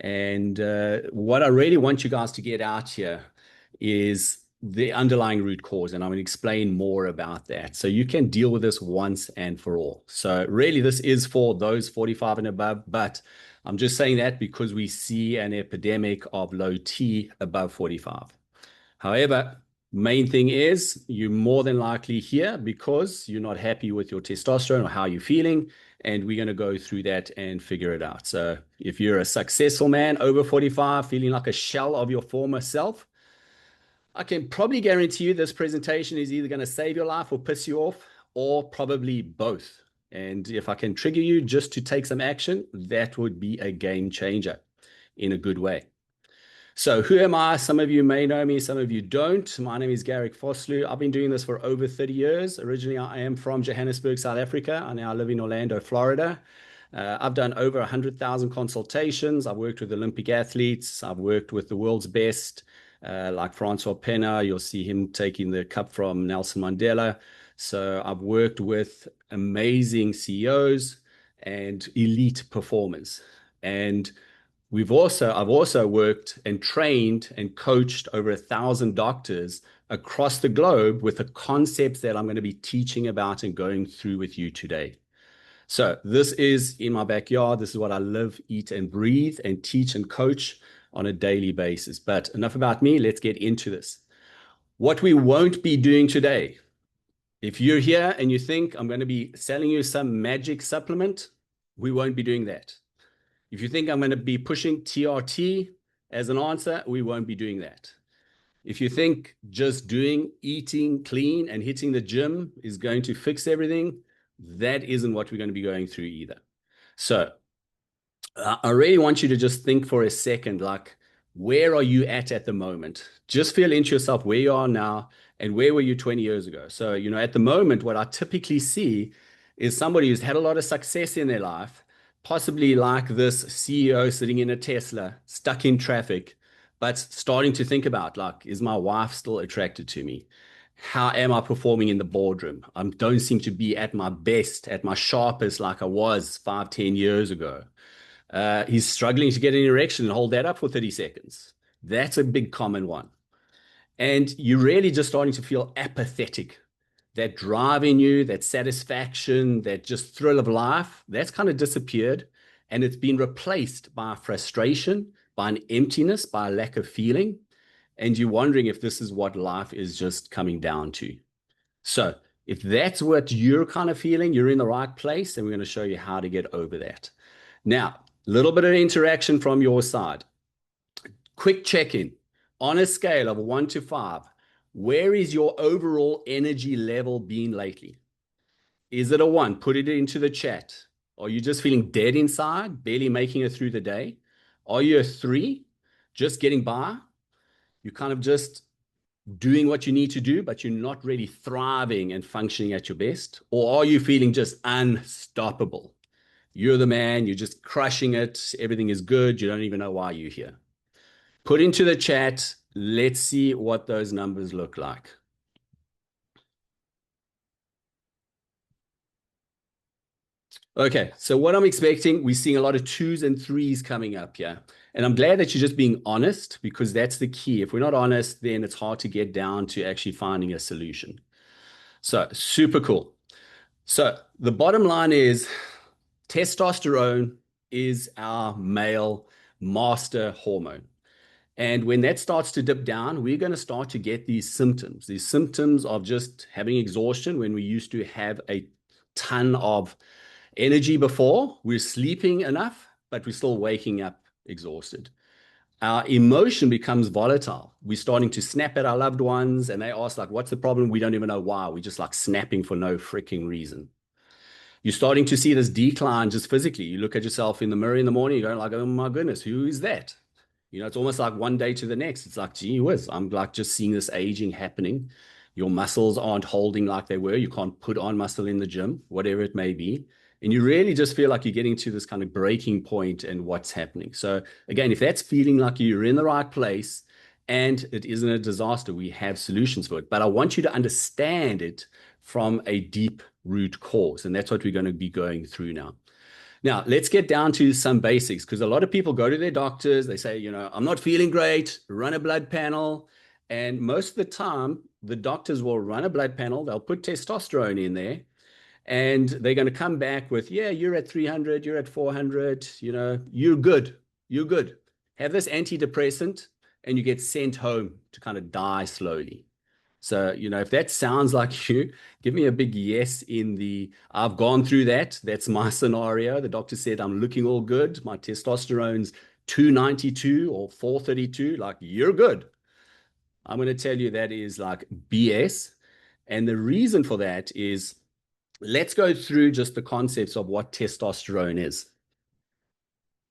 And what I really want you guys to get out here is the underlying root cause, and I'm going to explain more about that so you can deal with this once and for all. So really, this is for those 45 and above, but I'm just saying that because we see an epidemic of low T above 45. However, main thing is you're more than likely here because you're not happy with your testosterone or how you're feeling, and we're going to go through that and figure it out. So if you're a successful man over 45, feeling like a shell of your former self, I can probably guarantee you this presentation is either going to save your life or piss you off, or probably both. And if I can trigger you just to take some action, that would be a game changer in a good way. So who am I? Some of you may know me, some of you don't. My name is Garrick Vosloo. I've been doing this for over 30 years. Originally, I am from Johannesburg, South Africa. I now live in Orlando, Florida. I've done over 100,000 consultations. I've worked with Olympic athletes. I've worked with the world's best, like Francois Pena. You'll see him taking the cup from Nelson Mandela. So I've worked with amazing CEOs and elite performers. And I've also worked and trained and coached over 1,000 doctors across the globe with the concepts that I'm going to be teaching about and going through with you today. So this is in my backyard. This is what I live, eat, and breathe and teach and coach on a daily basis. But enough about me. Let's get into this. What we won't be doing today, if you're here and you think I'm going to be selling you some magic supplement, we won't be doing that. If you think I'm going to be pushing TRT as an answer, we won't be doing that. If you think just eating clean and hitting the gym is going to fix everything, that isn't what we're going to be going through either. So I really want you to just think for a second, like, where are you at the moment? Just feel into yourself where you are now and where were you 20 years ago? So, at the moment, what I typically see is somebody who's had a lot of success in their life, possibly like this CEO sitting in a Tesla, stuck in traffic, but starting to think about, like, is my wife still attracted to me? How am I performing in the boardroom? I don't seem to be at my best, at my sharpest like I was 5, 10 years ago. He's struggling to get an erection and hold that up for 30 seconds. That's a big common one. And you're really just starting to feel apathetic. That drive in you, that satisfaction, that just thrill of life, that's kind of disappeared. And it's been replaced by frustration, by an emptiness, by a lack of feeling. And you're wondering if this is what life is just coming down to. So if that's what you're kind of feeling, you're in the right place, and we're going to show you how to get over that. Now, a little bit of interaction from your side. Quick check-in. On a scale of 1 to 5, where is your overall energy level been lately? Is it a 1? Put it into the chat. Are you just feeling dead inside, barely making it through the day? Are you a 3, just getting by? You're kind of just doing what you need to do, but you're not really thriving and functioning at your best? Or are you feeling just unstoppable? You're the man, you're just crushing it, everything is good, you don't even know why you're here. Put into the chat, let's see what those numbers look like. Okay, so what I'm expecting, we're seeing a lot of 2s and 3s coming up here. And I'm glad that you're just being honest, because that's the key. If we're not honest, then it's hard to get down to actually finding a solution. So super cool. So the bottom line is testosterone is our male master hormone. And when that starts to dip down, we're going to start to get these symptoms of just having exhaustion when we used to have a ton of energy before. We're sleeping enough, but we're still waking up exhausted. Our emotion becomes volatile. We're starting to snap at our loved ones, and they ask, like, what's the problem? We don't even know why. We're just like snapping for no freaking reason. You're starting to see this decline just physically. You look at yourself in the mirror in the morning, you're going like, oh my goodness, who is that? It's almost like one day to the next. It's like, gee whiz, I'm like just seeing this aging happening. Your muscles aren't holding like they were. You can't put on muscle in the gym, whatever it may be. And you really just feel like you're getting to this kind of breaking point in what's happening. So again, if that's feeling like you're in the right place and it isn't a disaster, we have solutions for it. But I want you to understand it from a deep root cause. And that's what we're going to be going through now. Now, let's get down to some basics because a lot of people go to their doctors. They say, I'm not feeling great, run a blood panel. And most of the time, the doctors will run a blood panel. They'll put testosterone in there and they're going to come back with, yeah, you're at 300, you're at 400, you're good. You're good. Have this antidepressant and you get sent home to kind of die slowly. So, if that sounds like you, give me a big yes in the, I've gone through that. That's my scenario. The doctor said, I'm looking all good. My testosterone's 292 or 432. Like, you're good. I'm going to tell you that is like BS. And the reason for that is, let's go through just the concepts of what testosterone is.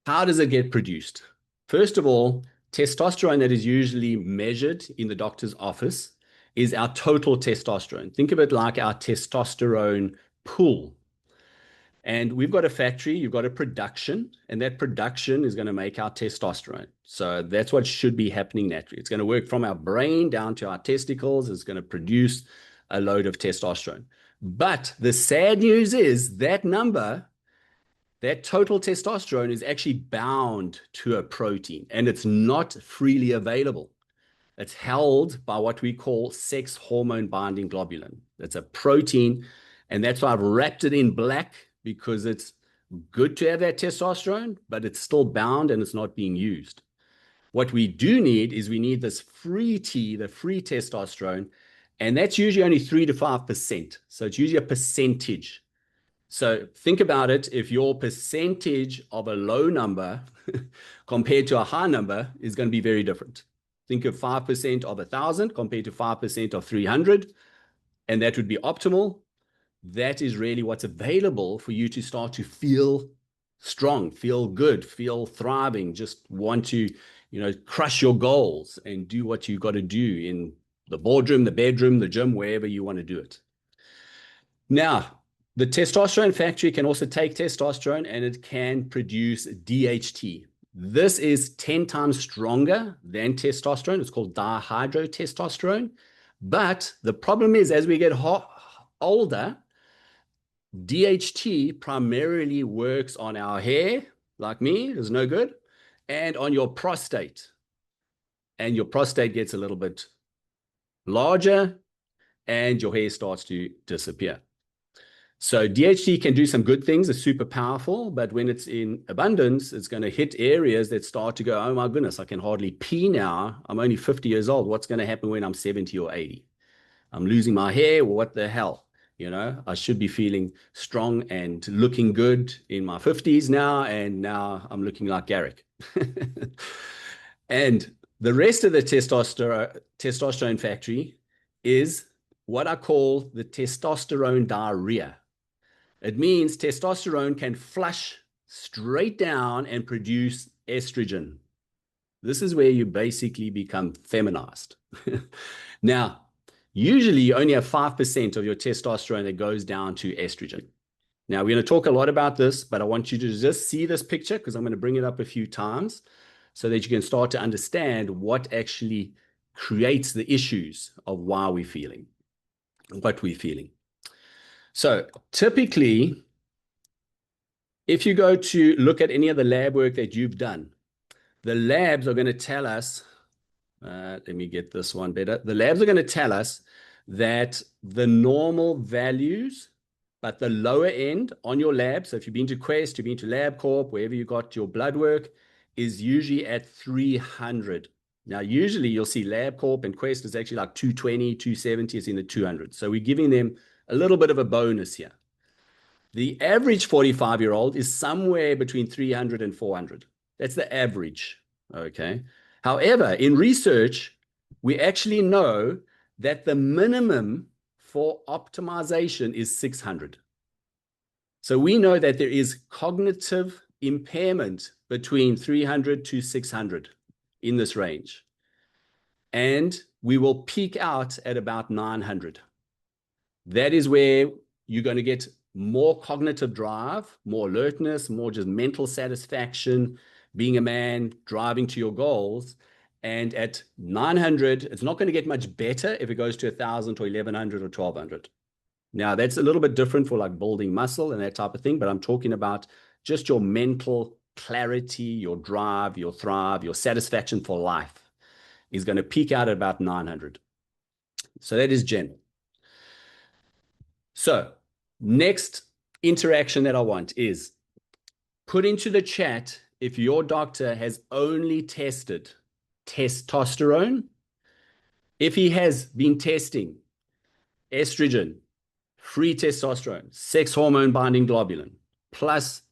How does it get produced? First of all, testosterone that is usually measured in the doctor's office is our total testosterone. Think of it like our testosterone pool. And we've got a factory, you've got a production, and that production is going to make our testosterone. So that's what should be happening naturally. It's going to work from our brain down to our testicles. It's going to produce a load of testosterone. But the sad news is that number, that total testosterone is actually bound to a protein, and it's not freely available. It's held by what we call sex hormone binding globulin. That's a protein, and that's why I've wrapped it in black, because it's good to have that testosterone, but it's still bound and it's not being used. What we do need is we need this free T, the free testosterone, and that's usually only 3 to 5%. So it's usually a percentage. So think about it. If your percentage of a low number compared to a high number is going to be very different. Think of 5% of 1,000 compared to 5% of 300, and that would be optimal. That is really what's available for you to start to feel strong, feel good, feel thriving, just want to, crush your goals and do what you got to do in the boardroom, the bedroom, the gym, wherever you want to do it. Now, the testosterone factory can also take testosterone and it can produce DHT. This is 10 times stronger than testosterone. It's called dihydrotestosterone. But the problem is, as we get older, DHT primarily works on our hair, like me, is no good, and on your prostate. And your prostate gets a little bit larger and your hair starts to disappear. So DHT can do some good things. It's super powerful, but when it's in abundance, it's going to hit areas that start to go, oh my goodness, I can hardly pee now. I'm only 50 years old. What's going to happen when I'm 70 or 80? I'm losing my hair. What the hell? I should be feeling strong and looking good in my 50s now, and now I'm looking like Garrick. And the rest of the testosterone factory is what I call the testosterone diarrhea. It means testosterone can flush straight down and produce estrogen. This is where you basically become feminized. Now, usually you only have 5% of your testosterone that goes down to estrogen. Now, we're going to talk a lot about this, but I want you to just see this picture because I'm going to bring it up a few times so that you can start to understand what actually creates the issues of why we're feeling, what we're feeling. So typically, if you go to look at any of the lab work that you've done, the labs are going to tell us, let me get this one better. The labs are going to tell us that the normal values, but the lower end on your lab, so if you've been to Quest, you've been to LabCorp, wherever you got your blood work, is usually at 300. Now, usually you'll see LabCorp and Quest is actually like 220, 270, it's in the 200. So we're giving them a little bit of a bonus here. The average 45-year-old is somewhere between 300 and 400. That's the average, okay? However, in research, we actually know that the minimum for optimization is 600. So we know that there is cognitive impairment between 300 to 600 in this range. And we will peak out at about 900. That is where you're going to get more cognitive drive, more alertness, more just mental satisfaction, being a man, driving to your goals. And at 900, it's not going to get much better if it goes to 1,000 or 1,100 or 1,200. Now, that's a little bit different for like building muscle and that type of thing, but I'm talking about just your mental clarity, your drive, your thrive, your satisfaction for life is going to peak out at about 900. So that is general. So next interaction that I want is put into the chat if your doctor has only tested testosterone, if he has been testing estrogen, free testosterone, sex hormone binding globulin, plus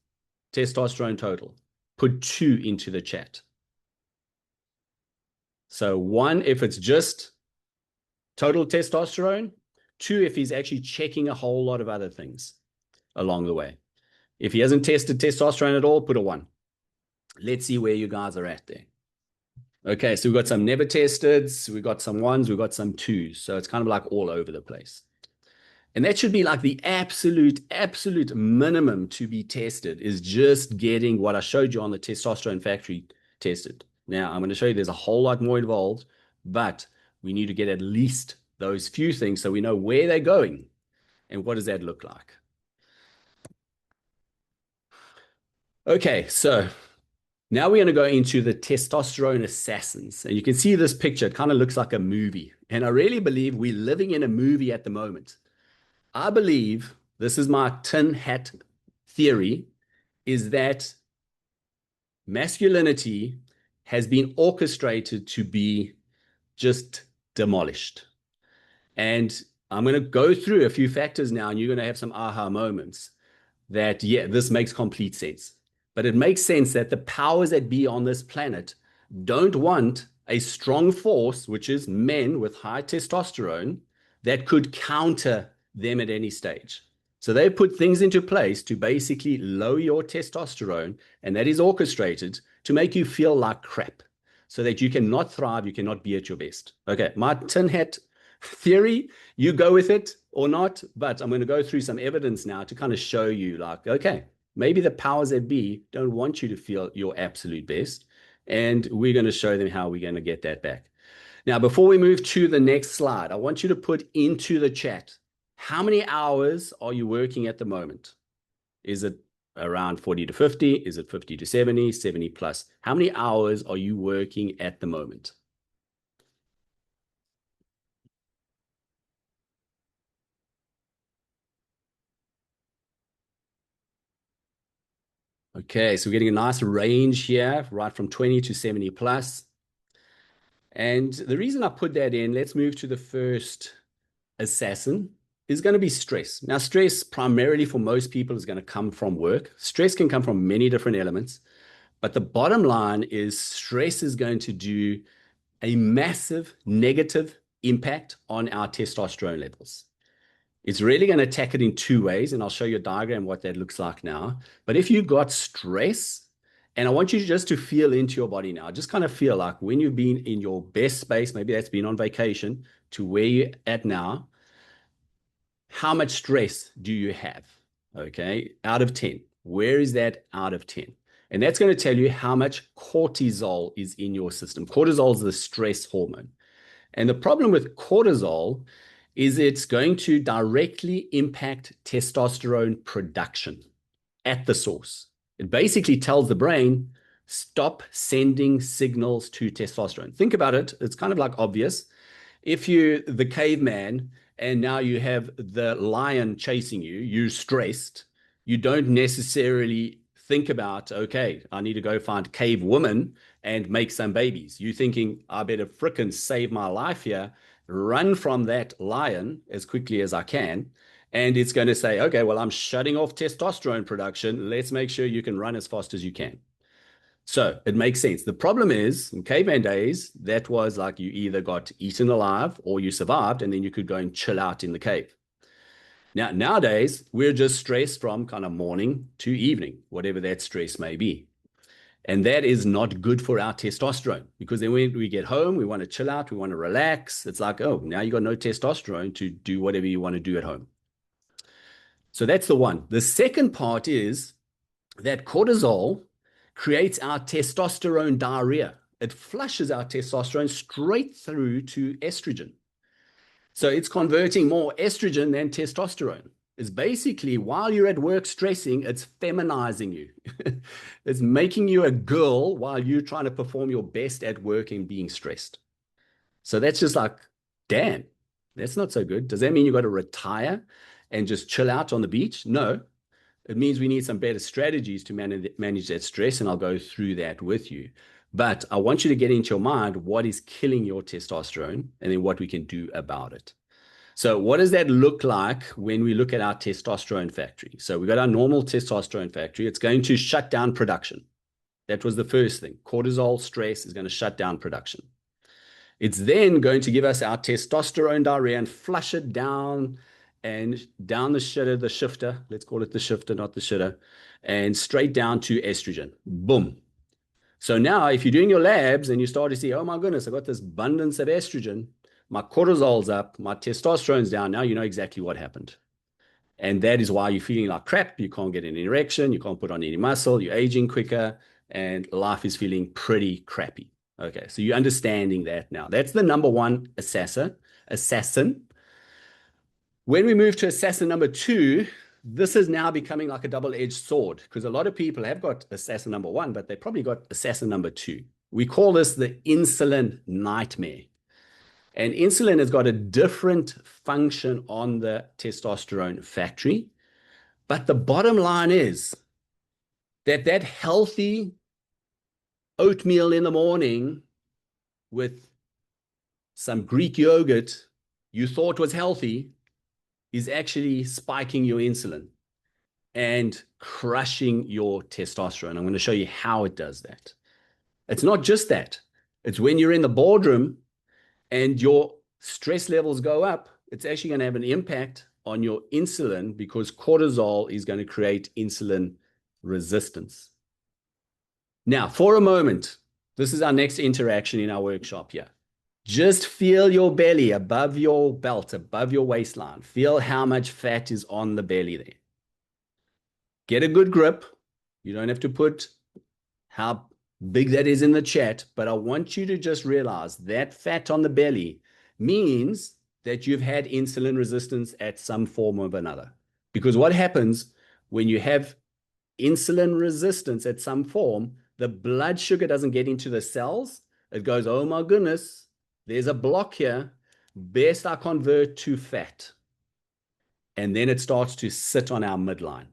testosterone total. Put 2 into the chat. So 1, if it's just total testosterone. 2, if he's actually checking a whole lot of other things along the way. If he hasn't tested testosterone at all, put a 1. Let's see where you guys are at there. Okay, so we've got some never testeds, we've got some 1s, we've got some 2s. So it's kind of like all over the place. And that should be like the absolute minimum to be tested is just getting what I showed you on the testosterone factory tested. Now, I'm going to show you there's a whole lot more involved, but we need to get at least those few things so we know where they're going and what does that look like. Okay, so now we're going to go into the testosterone assassins. And you can see this picture, it kind of looks like a movie. And I really believe we're living in a movie at the moment. I believe, this is my tin hat theory, is that masculinity has been orchestrated to be just demolished. And I'm going to go through a few factors now, and you're going to have some aha moments that, yeah, this makes complete sense. But it makes sense that the powers that be on this planet don't want a strong force, which is men with high testosterone, that could counter them at any stage. So they put things into place to basically lower your testosterone, and that is orchestrated to make you feel like crap so that you cannot thrive, you cannot be at your best. Okay, my tin hat theory, you go with it or not, but I'm going to go through some evidence now to kind of show you like, okay, maybe the powers that be don't want you to feel your absolute best, and we're going to show them how we're going to get that back. Now, before we move to the next slide, I want you to put into the chat, how many hours are you working at the moment? Is it around 40 to 50? Is it 50 to 70, 70 plus? How many hours are you working at the moment? Okay, so we're getting a nice range here, right from 20 to 70 plus. And the reason I put that in, let's move to the first assassin, is going to be stress. Now, stress primarily for most people is going to come from work. Stress can come from many different elements, but the bottom line is stress is going to do a massive negative impact on our testosterone levels. It's really going to attack it in 2 ways, and I'll show you a diagram what that looks like now. But if you got stress, and I want you just to feel into your body now, just kind of feel like when you've been in your best space, maybe that's been on vacation, to where you're at now, how much stress do you have? Okay, out of 10. Where is that out of 10? And that's going to tell you how much cortisol is in your system. Cortisol is the stress hormone. And the problem with cortisol is it's going to directly impact testosterone production at the source. It basically tells the brain, stop sending signals to testosterone. Think about it. It's kind of like obvious. If you're the caveman and now you have the lion chasing you, you're stressed, you don't necessarily think about, okay, I need to go find cave woman and make some babies. You're thinking, I better frickin' save my life here, run from that lion as quickly as I can. And it's going to say, okay, well, I'm shutting off testosterone production. Let's make sure you can run as fast as you can. So it makes sense. The problem is, in caveman days, that was like you either got eaten alive or you survived, and then you could go and chill out in the cave. Now, nowadays, we're just stressed from kind of morning to evening, whatever that stress may be. And that is not good for our testosterone, because then when we get home, we want to chill out, we want to relax. It's like, oh, now you got no testosterone to do whatever you want to do at home. So that's the one. The second part is that cortisol creates our testosterone diarrhea. It flushes our testosterone straight through to estrogen. So it's converting more estrogen than testosterone. is basically while you're at work stressing, it's feminizing you. It's making you a girl while you're trying to perform your best at work and being stressed. So that's just like, damn, that's not so good. Does that mean you got to retire and just chill out on the beach? No, it means we need some better strategies to manage that stress, and I'll go through that with you. But I want you to get into your mind what is killing your testosterone and then what we can do about it. So what does that look like when we look at our testosterone factory? So we've got our normal testosterone factory. It's going to shut down production. That was the first thing. Cortisol stress is going to shut down production. It's then going to give us our testosterone diarrhea and flush it down and down the shitter, the shifter. Let's call it the shifter, not the shitter, and straight down to estrogen. Boom. So now if you're doing your labs and you start to see, oh my goodness, I've got this abundance of estrogen, my cortisol's up, my testosterone's down, now you know exactly what happened. And that is why you're feeling like crap. You can't get an erection, you can't put on any muscle, you're aging quicker, and life is feeling pretty crappy. Okay, so you're understanding that now. That's the number one assassin. When we move to assassin number two, this is now becoming like a double-edged sword because a lot of people have got assassin number one, but they probably got assassin number two. We call this the insulin nightmare. And insulin has got a different function on the testosterone factory. But the bottom line is that that healthy oatmeal in the morning with some Greek yogurt you thought was healthy is actually spiking your insulin and crushing your testosterone. I'm going to show you how it does that. It's not just that. It's when you're in the boardroom and your stress levels go up, it's actually going to have an impact on your insulin because cortisol is going to create insulin resistance. Now, for a moment, this is our next interaction in our workshop here. Just feel your belly above your belt, above your waistline. Feel how much fat is on the belly there. Get a good grip. You don't have to put how big that is in the chat, but I want you to just realize that fat on the belly means that you've had insulin resistance at some form or another. Because what happens when you have insulin resistance at some form, the blood sugar doesn't get into the cells. It goes, oh my goodness, there's a block here. Best I convert to fat. And then it starts to sit on our midline.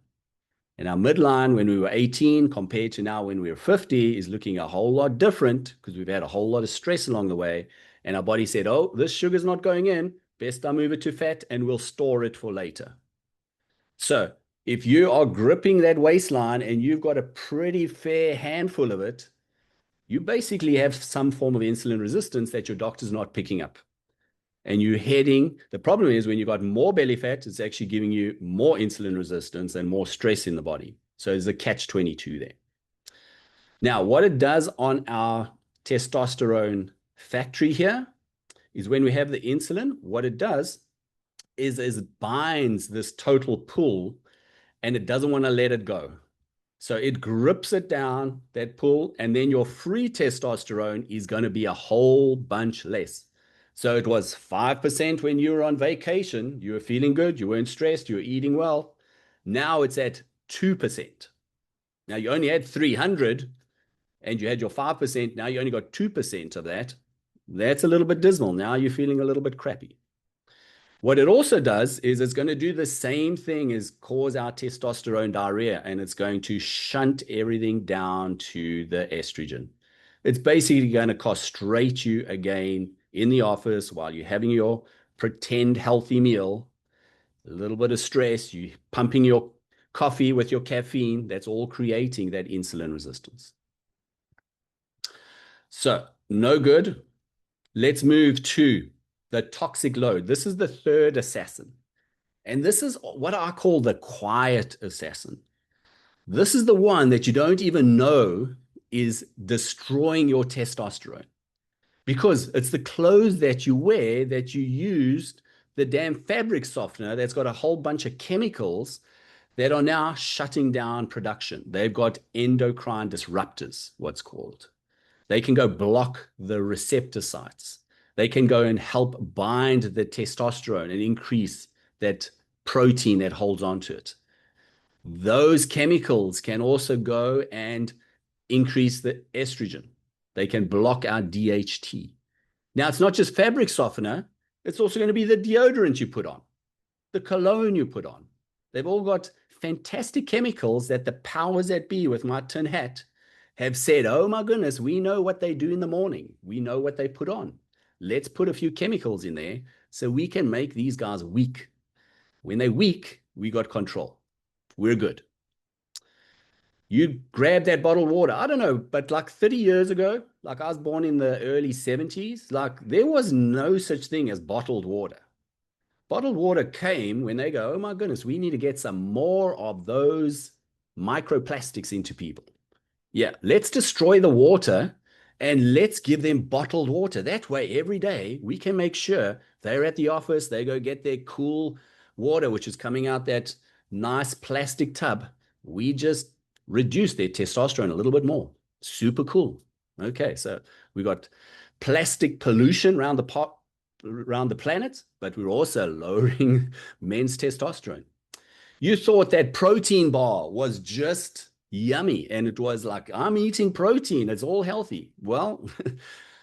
And our midline when we were 18 compared to now when we were 50 is looking a whole lot different because we've had a whole lot of stress along the way. And our body said, oh, this sugar's not going in. Best I move it to fat and we'll store it for later. So if you are gripping that waistline and you've got a pretty fair handful of it, you basically have some form of insulin resistance that your doctor's not picking up. And you're heading, the problem is when you've got more belly fat, it's actually giving you more insulin resistance and more stress in the body. So there's a catch-22 there. Now, what it does on our testosterone factory here is when we have the insulin, what it does is it binds this total pull and it doesn't want to let it go. So it grips it down, that pull, and then your free testosterone is going to be a whole bunch less. So it was 5% when you were on vacation, you were feeling good, you weren't stressed, you were eating well. Now it's at 2%. Now you only had 300 and you had your 5%. Now you only got 2% of that. That's a little bit dismal. Now you're feeling a little bit crappy. What it also does is it's going to do the same thing as cause our testosterone diarrhea, and it's going to shunt everything down to the estrogen. It's basically going to castrate you again in the office while you're having your pretend healthy meal, a little bit of stress, you pumping your coffee with your caffeine, that's all creating that insulin resistance. So no good. Let's move to the toxic load. This is the third assassin. And this is what I call the quiet assassin. This is the one that you don't even know is destroying your testosterone. Because it's the clothes that you wear that you used the damn fabric softener that's got a whole bunch of chemicals that are now shutting down production. They've got endocrine disruptors, what's called. They can go block the receptor sites. They can go and help bind the testosterone and increase that protein that holds onto it. Those chemicals can also go and increase the estrogen. They can block our DHT. Now, it's not just fabric softener. It's also going to be the deodorant you put on, the cologne you put on. They've all got fantastic chemicals that the powers that be with my tin hat have said, oh my goodness, we know what they do in the morning. We know what they put on. Let's put a few chemicals in there so we can make these guys weak. When they're weak, we got control. We're good. You grab that bottled water. I don't know, but like 30 years ago, like I was born in the early 70s, like there was no such thing as bottled water. Bottled water came when they go, oh my goodness, we need to get some more of those microplastics into people. Yeah, let's destroy the water and let's give them bottled water. That way, every day, we can make sure they're at the office, they go get their cool water, which is coming out that nice plastic tub. We just reduce their testosterone a little bit more. Super cool. Okay, so we got plastic pollution around the planet, but we're also lowering men's testosterone. You thought that protein bar was just yummy and it was like, I'm eating protein, it's all healthy. Well,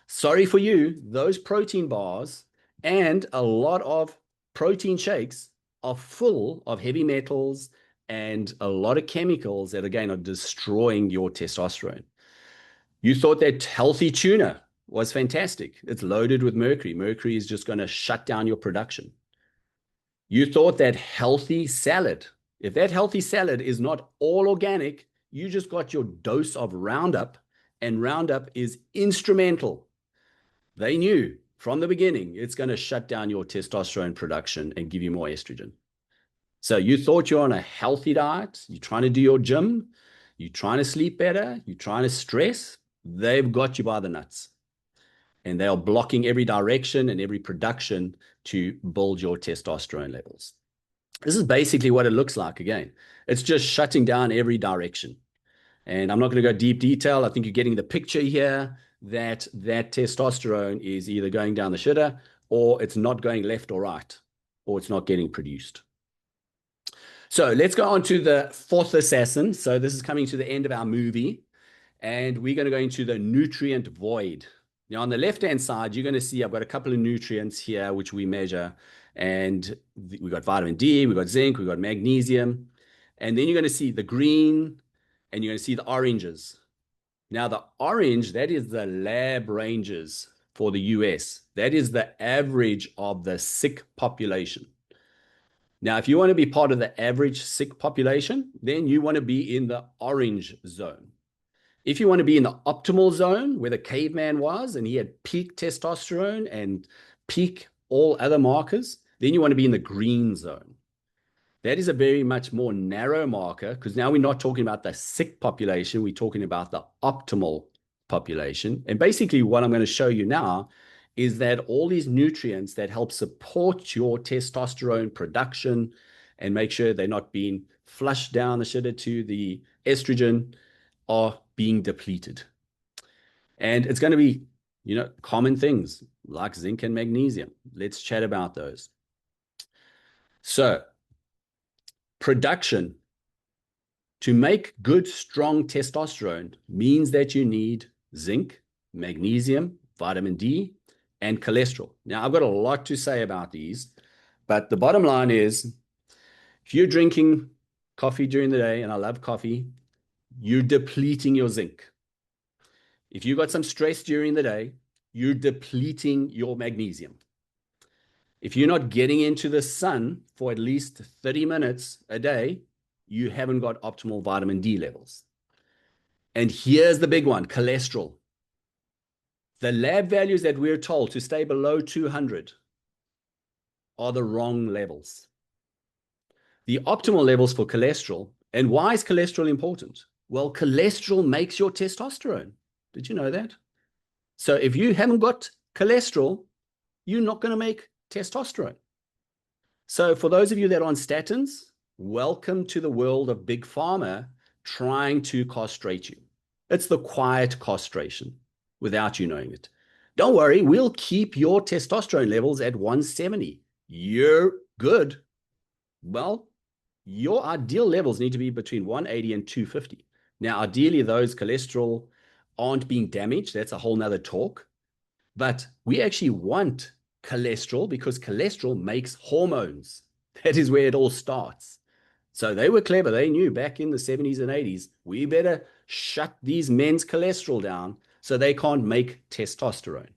sorry for you. Those protein bars and a lot of protein shakes are full of heavy metals and a lot of chemicals that, again, are destroying your testosterone. You thought that healthy tuna was fantastic. It's loaded with mercury. Mercury is just going to shut down your production. You thought that healthy salad, if that healthy salad is not all organic, you just got your dose of Roundup, and Roundup is instrumental. They knew from the beginning it's going to shut down your testosterone production and give you more estrogen. So you thought you're on a healthy diet, you're trying to do your gym, you're trying to sleep better, you're trying to stress, they've got you by the nuts. And they are blocking every direction and every production to build your testosterone levels. This is basically what it looks like again. It's just shutting down every direction. And I'm not going to go deep detail. I think you're getting the picture here that testosterone is either going down the shitter or it's not going left or right, or it's not getting produced. So let's go on to the fourth assassin. So this is coming to the end of our movie, and we're going to go into the nutrient void. Now, on the left-hand side, you're going to see I've got a couple of nutrients here, which we measure. And we've got vitamin D, we've got zinc, we've got magnesium. And then you're going to see the green, and you're going to see the oranges. Now, the orange, that is the lab ranges for the US. That is the average of the sick population. Now, if you want to be part of the average sick population, then you want to be in the orange zone. If you want to be in the optimal zone where the caveman was and he had peak testosterone and peak all other markers, then you want to be in the green zone. That is a very much more narrow marker because now we're not talking about the sick population. We're talking about the optimal population. And basically what I'm going to show you now is that all these nutrients that help support your testosterone production and make sure they're not being flushed down the shitter to the estrogen are being depleted. And it's going to be, common things like zinc and magnesium. Let's chat about those. So, production to make good, strong testosterone means that you need zinc, magnesium, vitamin D, and cholesterol. Now, I've got a lot to say about these, but the bottom line is if you're drinking coffee during the day, and I love coffee, you're depleting your zinc. If you got some stress during the day, you're depleting your magnesium. If you're not getting into the sun for at least 30 minutes a day, you haven't got optimal vitamin D levels. And here's the big one, cholesterol. The lab values that we're told to stay below 200 are the wrong levels. The optimal levels for cholesterol, and why is cholesterol important? Well, cholesterol makes your testosterone. Did you know that? So if you haven't got cholesterol, you're not going to make testosterone. So for those of you that are on statins, welcome to the world of big pharma trying to castrate you. It's the quiet castration without you knowing it. Don't worry, we'll keep your testosterone levels at 170. You're good. Well, your ideal levels need to be between 180 and 250. Now, ideally, those cholesterol aren't being damaged. That's a whole nother talk. But we actually want cholesterol because cholesterol makes hormones. That is where it all starts. So they were clever. They knew back in the 70s and 80s, we better shut these men's cholesterol down so they can't make testosterone.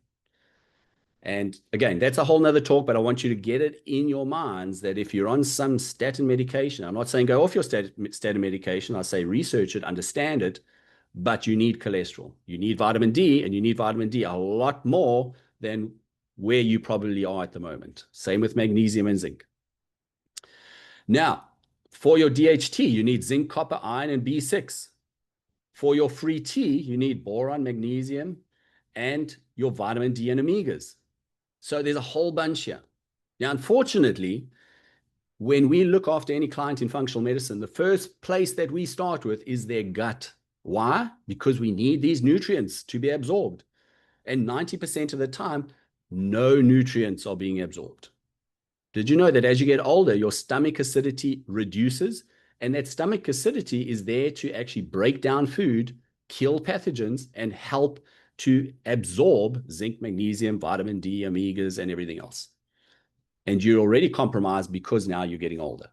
And again, that's a whole nother talk, but I want you to get it in your minds that if you're on some statin medication, I'm not saying go off your statin medication. I say research it, understand it, but you need cholesterol. You need vitamin D, and you need vitamin D a lot more than where you probably are at the moment. Same with magnesium and zinc. Now, for your DHT, you need zinc, copper, iron, and B6. For your free T, you need boron, magnesium, and your vitamin D and omegas. So there's a whole bunch here. Now, unfortunately, when we look after any client in functional medicine, the first place that we start with is their gut. Why? Because we need these nutrients to be absorbed. And 90% of the time, no nutrients are being absorbed. Did you know that as you get older, your stomach acidity reduces? And that stomach acidity is there to actually break down food, kill pathogens, and help to absorb zinc, magnesium, vitamin D, omegas, and everything else. And you're already compromised because now you're getting older.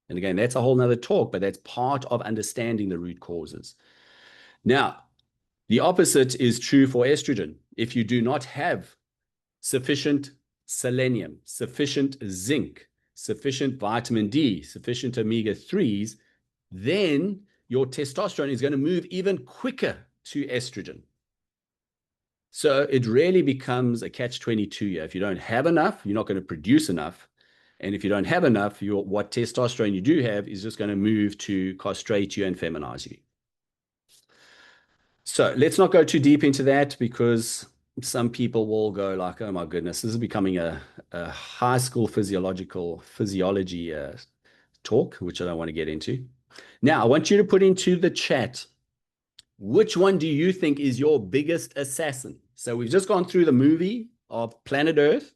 And again, that's a whole nother talk, but that's part of understanding the root causes. Now, the opposite is true for estrogen. If you do not have sufficient selenium, sufficient zinc, sufficient vitamin D, sufficient omega-3s, then your testosterone is going to move even quicker to estrogen. So it really becomes a catch-22 here. If you don't have enough, you're not going to produce enough. And if you don't have enough, what testosterone you do have is just going to move to castrate you and feminize you. So let's not go too deep into that because some people will go like, oh my goodness, this is becoming a high school physiology talk, which I don't want to get into. Now, I want you to put into the chat, which one do you think is your biggest assassin? So we've just gone through the movie of Planet Earth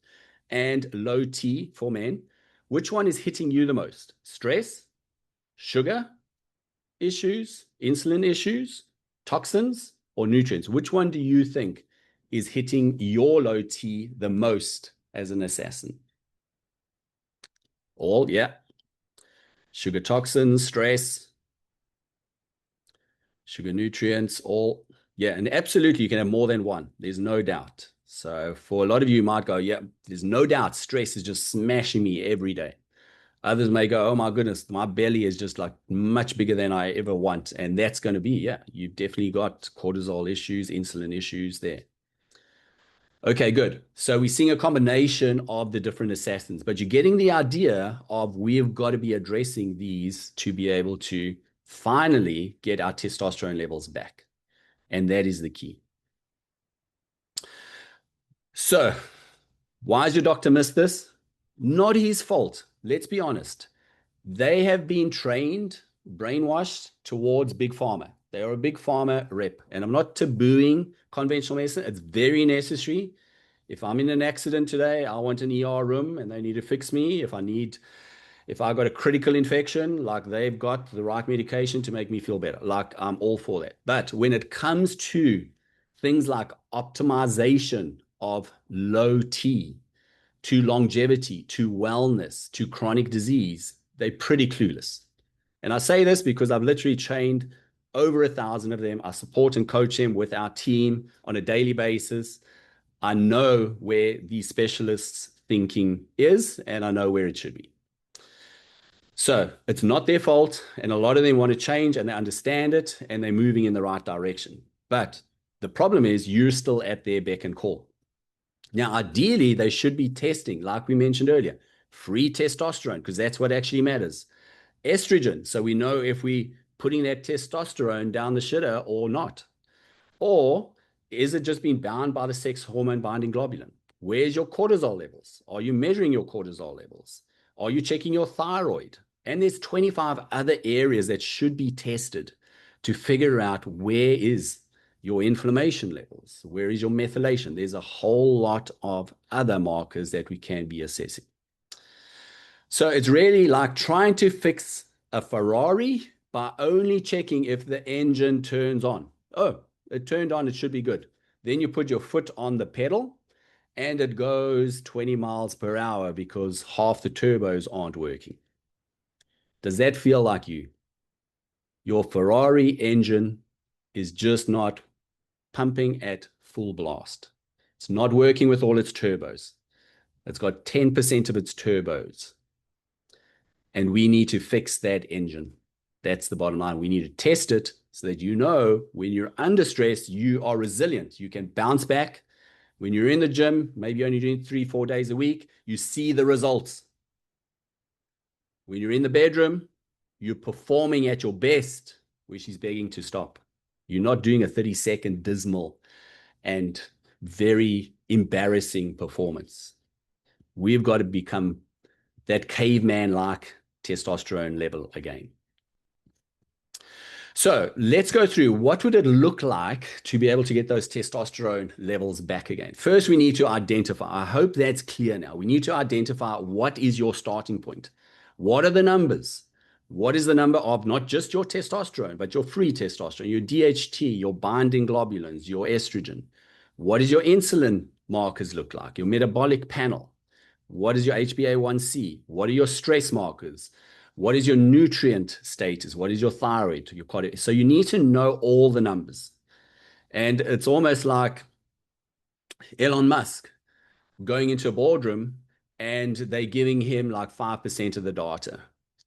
and low T for men. Which one is hitting you the most? Stress, sugar issues, insulin issues, toxins, or nutrients? Which one do you think is hitting your low T the most as an assassin? All, yeah. Sugar, toxins, stress, sugar, nutrients, all. Yeah, and absolutely you can have more than one. There's no doubt. So for a lot of you, you might go, yeah, there's no doubt stress is just smashing me every day. Others may go, oh my goodness, my belly is just like much bigger than I ever want. And that's going to be, yeah, you've definitely got cortisol issues, insulin issues there. Okay, good. So we're seeing a combination of the different assassins, but you're getting the idea of we've got to be addressing these to be able to finally get our testosterone levels back. And that is the key. So why has your doctor missed this? Not his fault. Let's be honest. They have been trained, brainwashed towards big pharma. They are a big pharma rep. And I'm not tabooing conventional medicine. It's very necessary. If I'm in an accident today, I want an ER room and they need to fix me. If I got a critical infection, like they've got the right medication to make me feel better. Like I'm all for that. But when it comes to things like optimization of low T, to longevity, to wellness, to chronic disease, they're pretty clueless. And I say this because I've literally trained over 1,000 of them. I support and coach them with our team on a daily basis. I know where these specialists' thinking is, and I know where it should be. So it's not their fault, and a lot of them want to change, and they understand it, and they're moving in the right direction. But the problem is you're still at their beck and call. Now, ideally, they should be testing, like we mentioned earlier, free testosterone, because that's what actually matters. Estrogen, so we know if we're putting that testosterone down the shitter or not. Or is it just being bound by the sex hormone binding globulin? Where's your cortisol levels? Are you measuring your cortisol levels? Are you checking your thyroid? And there's 25 other areas that should be tested to figure out where is your inflammation levels, where is your methylation. There's a whole lot of other markers that we can be assessing. So it's really like trying to fix a Ferrari by only checking if the engine turns on. Oh, it turned on, it should be good. Then you put your foot on the pedal and it goes 20 miles per hour because half the turbos aren't working. Does that feel like you? Your Ferrari engine is just not pumping at full blast. It's not working with all its turbos. It's got 10% of its turbos. And we need to fix that engine. That's the bottom line. We need to test it so that you know when you're under stress, you are resilient. You can bounce back. When you're in the gym, maybe you're only doing 3-4 days a week, you see the results. When you're in the bedroom, you're performing at your best, where she's begging to stop. You're not doing a 30-second dismal and very embarrassing performance. We've got to become that caveman-like testosterone level again. So let's go through what would it look like to be able to get those testosterone levels back again. First, we need to identify. I hope that's clear now. We need to identify what is your starting point. What are the numbers? What is the number of not just your testosterone, but your free testosterone, your DHT, your binding globulins, your estrogen? What does your insulin markers look like? Your metabolic panel? What is your HbA1c? What are your stress markers? What is your nutrient status? What is your thyroid? Your cortisol? So you need to know all the numbers. And it's almost like Elon Musk going into a boardroom and they're giving him like 5% of the data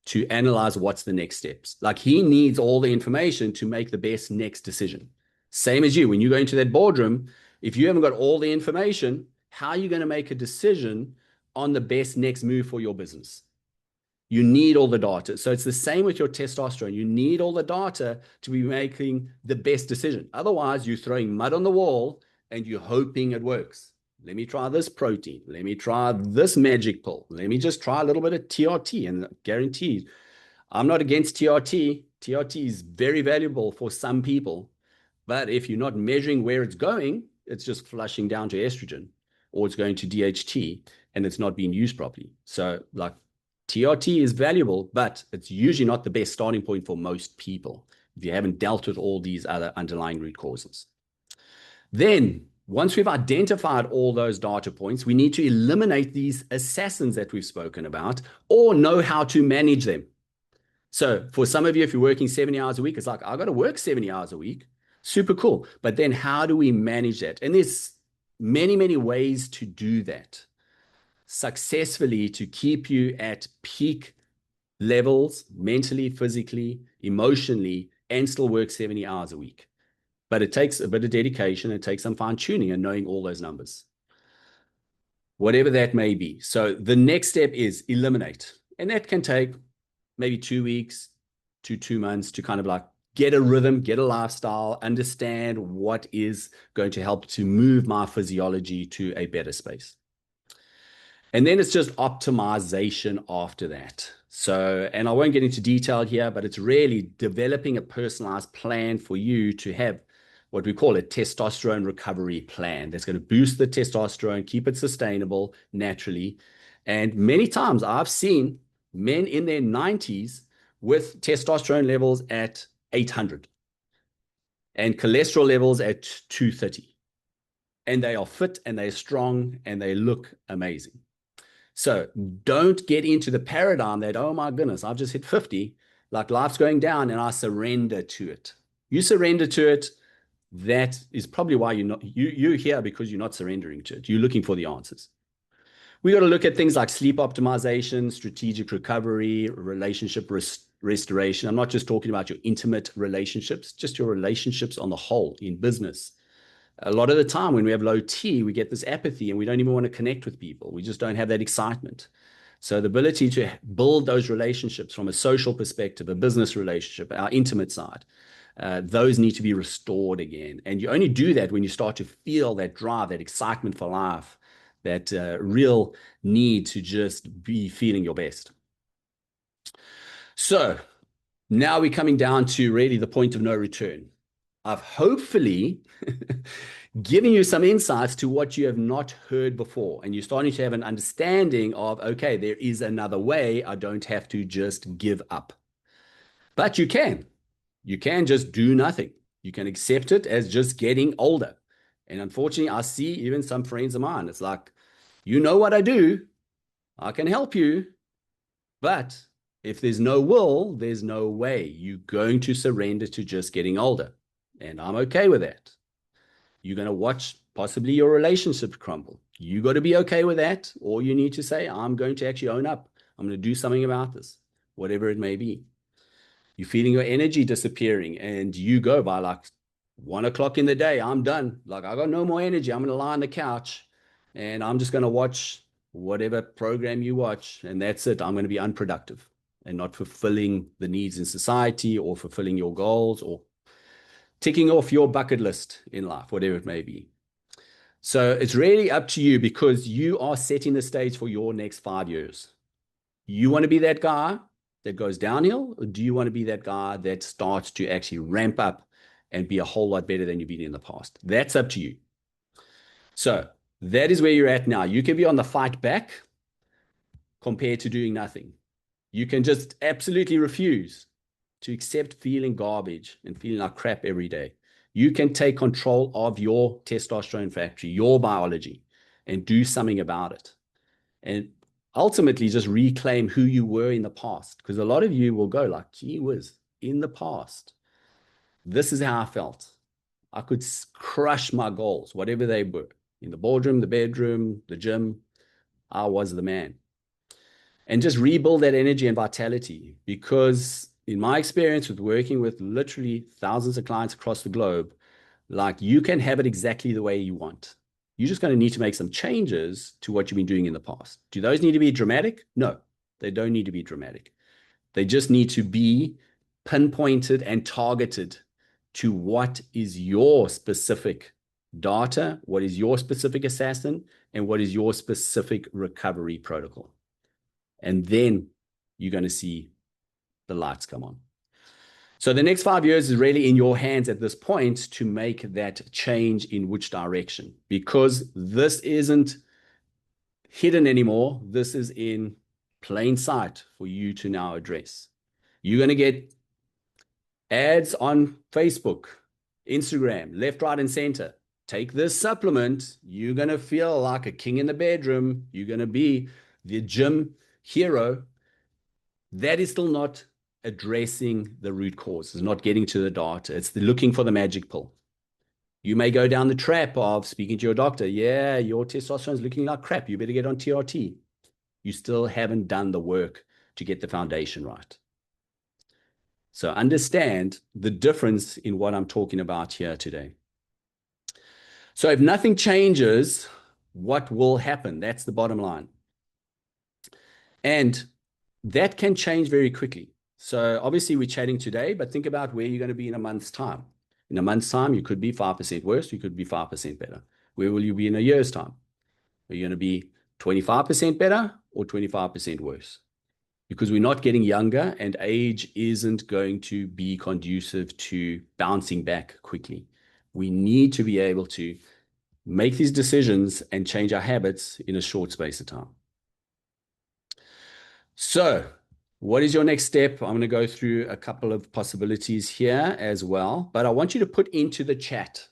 to analyze what's the next steps. Like he needs all the information to make the best next decision. Same as you. When you go into that boardroom, if you haven't got all the information, how are you going to make a decision on the best next move for your business? You need all the data. So it's the same with your testosterone. You need all the data to be making the best decision. Otherwise, you're throwing mud on the wall and you're hoping it works. Let me try this protein. Let me try this magic pill. Let me just try a little bit of TRT, and guaranteed, I'm not against TRT. TRT is very valuable for some people. But if you're not measuring where it's going, it's just flushing down to estrogen or it's going to DHT and it's not being used properly. So like TRT is valuable, but it's usually not the best starting point for most people if you haven't dealt with all these other underlying root causes. Then, once we've identified all those data points, we need to eliminate these assassins that we've spoken about or know how to manage them. So for some of you, if you're working 70 hours a week, it's like, I've got to work 70 hours a week. Super cool. But then how do we manage that? And there's many, many ways to do that successfully to keep you at peak levels, mentally, physically, emotionally, and still work 70 hours a week. But it takes a bit of dedication. It takes some fine tuning and knowing all those numbers, whatever that may be. So the next step is eliminate. And that can take maybe 2 weeks to 2 months to kind of like get a rhythm, get a lifestyle, understand what is going to help to move my physiology to a better space. And then it's just optimization after that. So, and I won't get into detail here, but it's really developing a personalized plan for you to have what we call a testosterone recovery plan that's going to boost the testosterone, keep it sustainable naturally. And many times I've seen men in their 90s with testosterone levels at 800 and cholesterol levels at 230. And they are fit and they're strong and they look amazing. So don't get into the paradigm that, oh my goodness, I've just hit 50, like life's going down and I surrender to it. You surrender to it. That is probably why you're here, because you're not surrendering to it. You're looking for the answers. We got to look at things like sleep optimization, strategic recovery, relationship restoration. I'm not just talking about your intimate relationships, just your relationships on the whole in business. A lot of the time when we have low T, we get this apathy and we don't even want to connect with people. We just don't have that excitement. So the ability to build those relationships from a social perspective, a business relationship, our intimate side, those need to be restored again. And you only do that when you start to feel that drive, that excitement for life, that real need to just be feeling your best. So now we're coming down to really the point of no return. I've hopefully giving you some insights to what you have not heard before. And you're starting to have an understanding of, okay, there is another way. I don't have to just give up. But you can. You can just do nothing. You can accept it as just getting older. And unfortunately, I see even some friends of mine. It's like, you know what I do. I can help you. But if there's no will, there's no way. You're going to surrender to just getting older. And I'm okay with that. You're going to watch possibly your relationship crumble. You got to be okay with that. Or you need to say, I'm going to actually own up. I'm going to do something about this, whatever it may be. You're feeling your energy disappearing and you go by like 1 o'clock in the day. I'm done. Like I got no more energy. I'm going to lie on the couch and I'm just going to watch whatever program you watch. And that's it. I'm going to be unproductive and not fulfilling the needs in society or fulfilling your goals or ticking off your bucket list in life, whatever it may be. So it's really up to you because you are setting the stage for your next 5 years. You want to be that guy that goes downhill, or do you want to be that guy that starts to actually ramp up and be a whole lot better than you've been in the past? That's up to you. So that is where you're at now. You can be on the fight back compared to doing nothing. You can just absolutely refuse to accept feeling garbage and feeling like crap every day. You can take control of your testosterone factory, your biology, and do something about it. And ultimately just reclaim who you were in the past. Because a lot of you will go like, gee whiz, in the past, this is how I felt. I could crush my goals, whatever they were. In the boardroom, the bedroom, the gym, I was the man. And just rebuild that energy and vitality. Because in my experience with working with literally thousands of clients across the globe, like you can have it exactly the way you want. You're just going to need to make some changes to what you've been doing in the past. Do those need to be dramatic? No, they don't need to be dramatic. They just need to be pinpointed and targeted to what is your specific data, what is your specific assassin, and what is your specific recovery protocol. And then you're going to see the lights come on. So the next 5 years is really in your hands at this point to make that change in which direction, because this isn't hidden anymore. This is in plain sight for you to now address. You're going to get ads on Facebook, Instagram, left, right, and center. Take this supplement. You're going to feel like a king in the bedroom. You're going to be the gym hero. That is still not addressing the root cause. It's not getting to the data. It's looking for the magic pill. You may go down the trap of speaking to your doctor. Yeah, your testosterone is looking like crap. You better get on TRT. You still haven't done the work to get the foundation right. So understand the difference in what I'm talking about here today. So if nothing changes, what will happen? That's the bottom line. And that can change very quickly. So obviously we're chatting today, but think about where you're going to be in a month's time. In a month's time, you could be 5% worse. You could be 5% better. Where will you be in a year's time? Are you going to be 25% better or 25% worse? Because we're not getting younger and age isn't going to be conducive to bouncing back quickly. We need to be able to make these decisions and change our habits in a short space of time. So what is your next step? I'm going to go through a couple of possibilities here as well, but I want you to put into the chat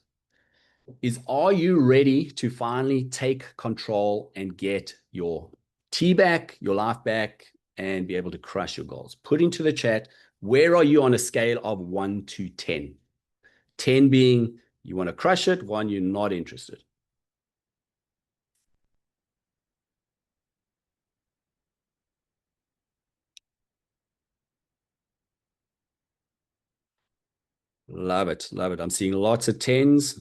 are you ready to finally take control and get your tea back, your life back, and be able to crush your goals? Put into the chat, where are you on a scale of 1 to 10? 10 being you want to crush it, 1, you're not interested. Love it. Love it. I'm seeing lots of 10s.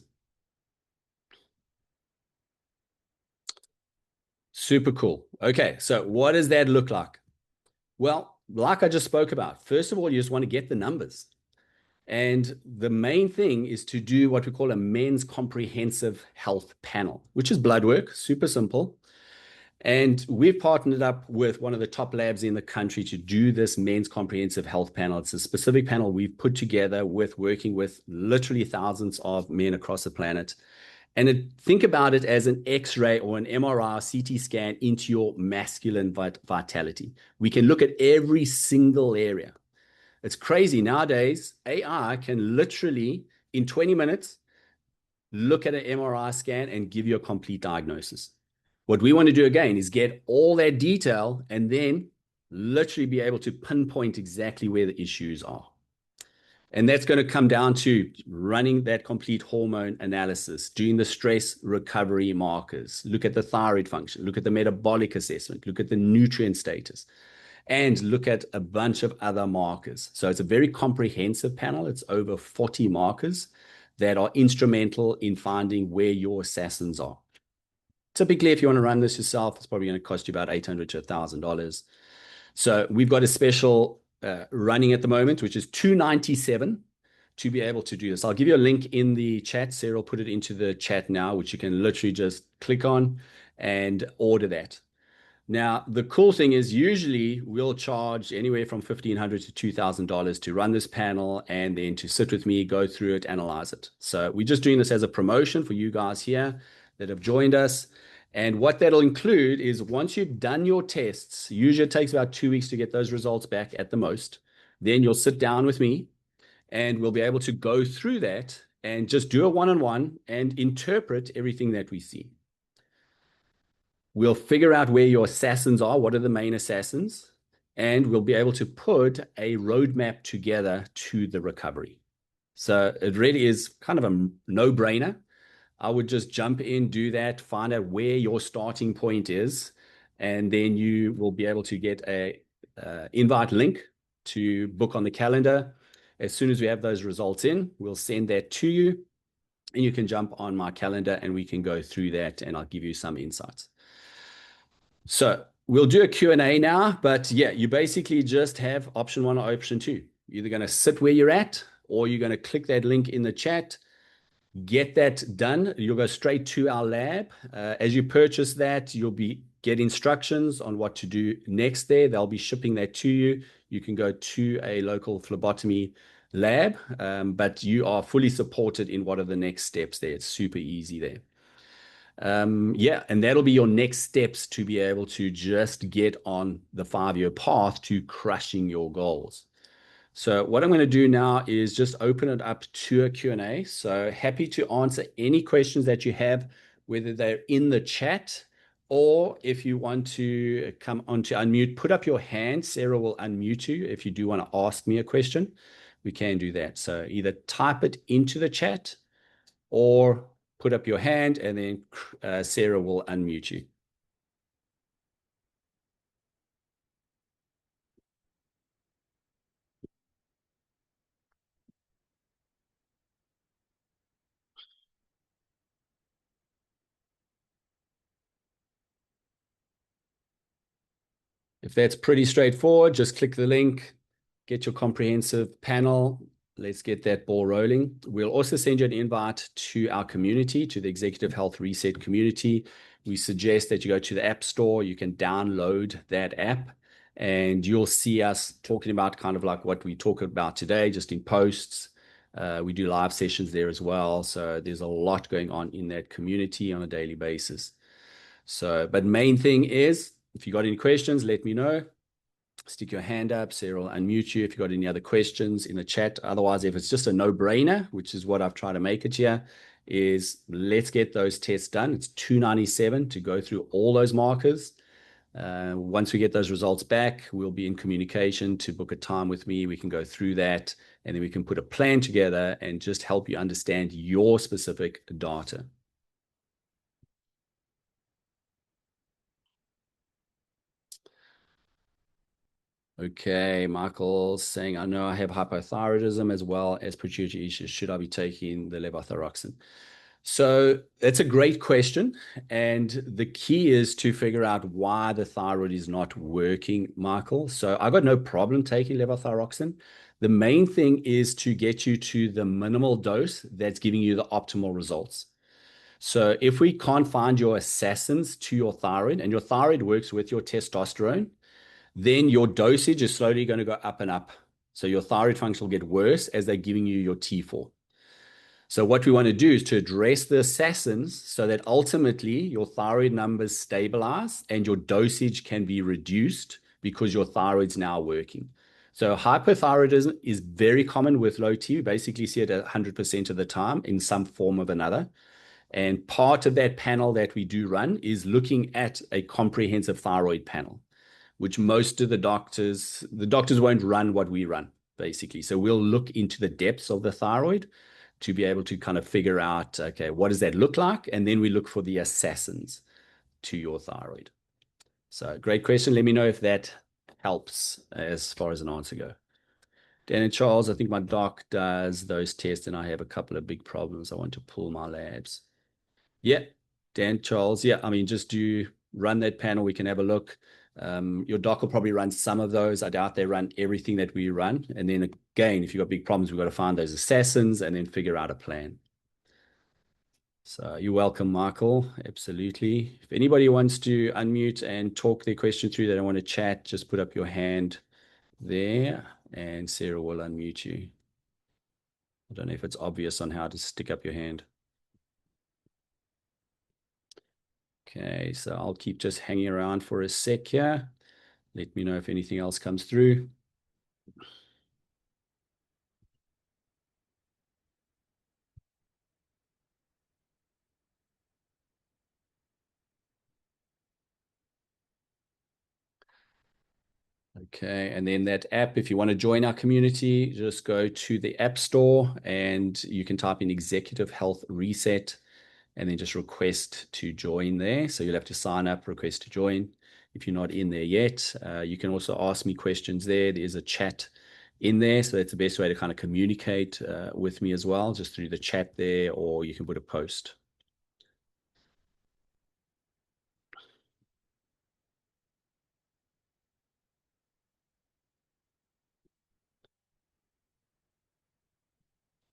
Super cool. Okay, so what does that look like? Well, like I just spoke about, first of all, you just want to get the numbers. And the main thing is to do what we call a men's comprehensive health panel, which is blood work, super simple. And we've partnered up with one of the top labs in the country to do this men's comprehensive health panel. It's a specific panel we've put together with working with literally thousands of men across the planet. And think about it as an X-ray or an MRI, CT scan into your masculine vitality. We can look at every single area. It's crazy. Nowadays, AI can literally, in 20 minutes, look at an MRI scan and give you a complete diagnosis. What we want to do again is get all that detail and then literally be able to pinpoint exactly where the issues are. And that's going to come down to running that complete hormone analysis, doing the stress recovery markers, look at the thyroid function, look at the metabolic assessment, look at the nutrient status, and look at a bunch of other markers. So it's a very comprehensive panel. It's over 40 markers that are instrumental in finding where your assassins are. Typically, if you want to run this yourself, it's probably going to cost you about $800 to $1,000. So we've got a special running at the moment, which is $297 to be able to do this. I'll give you a link in the chat. Sarah will put it into the chat now, which you can literally just click on and order that. Now, the cool thing is usually we'll charge anywhere from $1,500 to $2,000 to run this panel and then to sit with me, go through it, analyze it. So we're just doing this as a promotion for you guys here that have joined us. And what that'll include is once you've done your tests, usually it takes about 2 weeks to get those results back at the most. Then you'll sit down with me and we'll be able to go through that and just do a one-on-one and interpret everything that we see. We'll figure out where your assassins are, what are the main assassins, and we'll be able to put a roadmap together to the recovery. So it really is kind of a no-brainer. I would just jump in, do that, find out where your starting point is, and then you will be able to get a invite link to book on the calendar. As soon as we have those results in, we'll send that to you, and you can jump on my calendar and we can go through that, and I'll give you some insights. So we'll do a Q&A now, but yeah, you basically just have option 1 or option 2. You're either going to sit where you're at, or you're going to click that link in the chat, get that done. You'll go straight to our lab. As you purchase that, you'll get instructions on what to do next there. They'll be shipping that to you. You can go to a local phlebotomy lab, but you are fully supported in what are the next steps there. It's super easy there. Yeah, and that'll be your next steps to be able to just get on the 5-year path to crushing your goals. So what I'm going to do now is just open it up to a Q&A. So happy to answer any questions that you have, whether they're in the chat or if you want to come on to unmute, put up your hand. Sarah will unmute you. If you do want to ask me a question, we can do that. So either type it into the chat or put up your hand and then Sarah will unmute you. If that's pretty straightforward, just click the link, get your comprehensive panel. Let's get that ball rolling. We'll also send you an invite to our community, to the Executive Health Reset community. We suggest that you go to the App Store. You can download that app and you'll see us talking about kind of like what we talk about today, just in posts. We do live sessions there as well. So there's a lot going on in that community on a daily basis. So, but main thing is, if you got any questions, let me know. Stick your hand up. Sarah will unmute you if you got any other questions in the chat. Otherwise, if it's just a no-brainer, which is what I've tried to make it here, is let's get those tests done. It's $297 to go through all those markers. Once we get those results back, we'll be in communication to book a time with me. We can go through that, and then we can put a plan together and just help you understand your specific data. Okay, Michael's saying, I know I have hypothyroidism as well as pituitary issues. Should I be taking the levothyroxine? So that's a great question. And the key is to figure out why the thyroid is not working, Michael. So I got no problem taking levothyroxine. The main thing is to get you to the minimal dose that's giving you the optimal results. So if we can't find your assassins to your thyroid, and your thyroid works with your testosterone, then your dosage is slowly going to go up and up. So your thyroid function will get worse as they're giving you your T4. So what we want to do is to address the assassins so that ultimately your thyroid numbers stabilize and your dosage can be reduced because your thyroid's now working. So hypothyroidism is very common with low T. We basically see it 100% of the time in some form of another. And part of that panel that we do run is looking at a comprehensive thyroid panel, which most of the doctors won't run what we run, basically. So we'll look into the depths of the thyroid to be able to kind of figure out, okay, what does that look like? And then we look for the assassins to your thyroid. So great question. Let me know if that helps as far as an answer go. Dan and Charles, I think my doc does those tests and I have a couple of big problems. I want to pull my labs. Yeah, Dan, Charles. Yeah, I mean, just do run that panel. We can have a look. Your doc will probably run some of those. I doubt they run everything that we run. And then again, if you've got big problems, we've got to find those assassins and then figure out a plan. So you're welcome, Michael. Absolutely. If anybody wants to unmute and talk their question through, they don't want to chat, just put up your hand there and Sarah will unmute you. I don't know if it's obvious on how to stick up your hand. Okay, so I'll keep just hanging around for a sec here. Let me know if anything else comes through. Okay, and then that app, if you want to join our community, just go to the App Store and you can type in Executive Health Reset and then just request to join there. So you'll have to sign up, request to join. If you're not in there yet, you can also ask me questions there. There's a chat in there. So that's the best way to kind of communicate with me as well, just through the chat there, or you can put a post.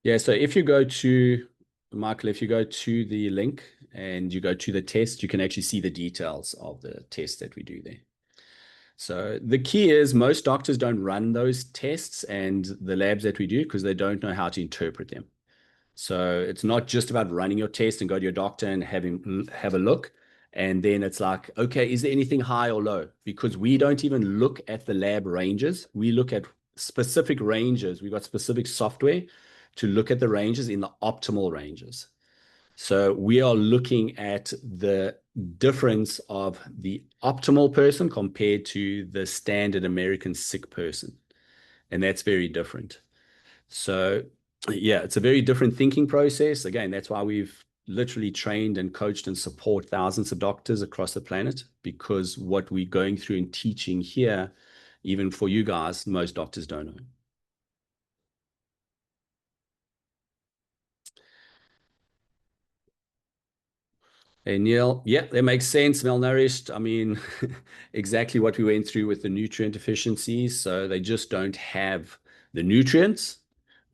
Yeah, so if you go to, Michael, if you go to the link and you go to the test, you can actually see the details of the test that we do there. So the key is most doctors don't run those tests and the labs that we do because they don't know how to interpret them. So it's not just about running your test and go to your doctor and have a look. And then it's like, okay, is there anything high or low? Because we don't even look at the lab ranges. We look at specific ranges. We've got specific software to look at the ranges in the optimal ranges. So we are looking at the difference of the optimal person compared to the standard American sick person. And that's very different. So yeah, it's a very different thinking process. Again, that's why we've literally trained and coached and support thousands of doctors across the planet, because what we're going through and teaching here, even for you guys, most doctors don't know. Hey, Neil, yeah, that makes sense. Malnourished. I mean, exactly what we went through with the nutrient deficiencies. So they just don't have the nutrients,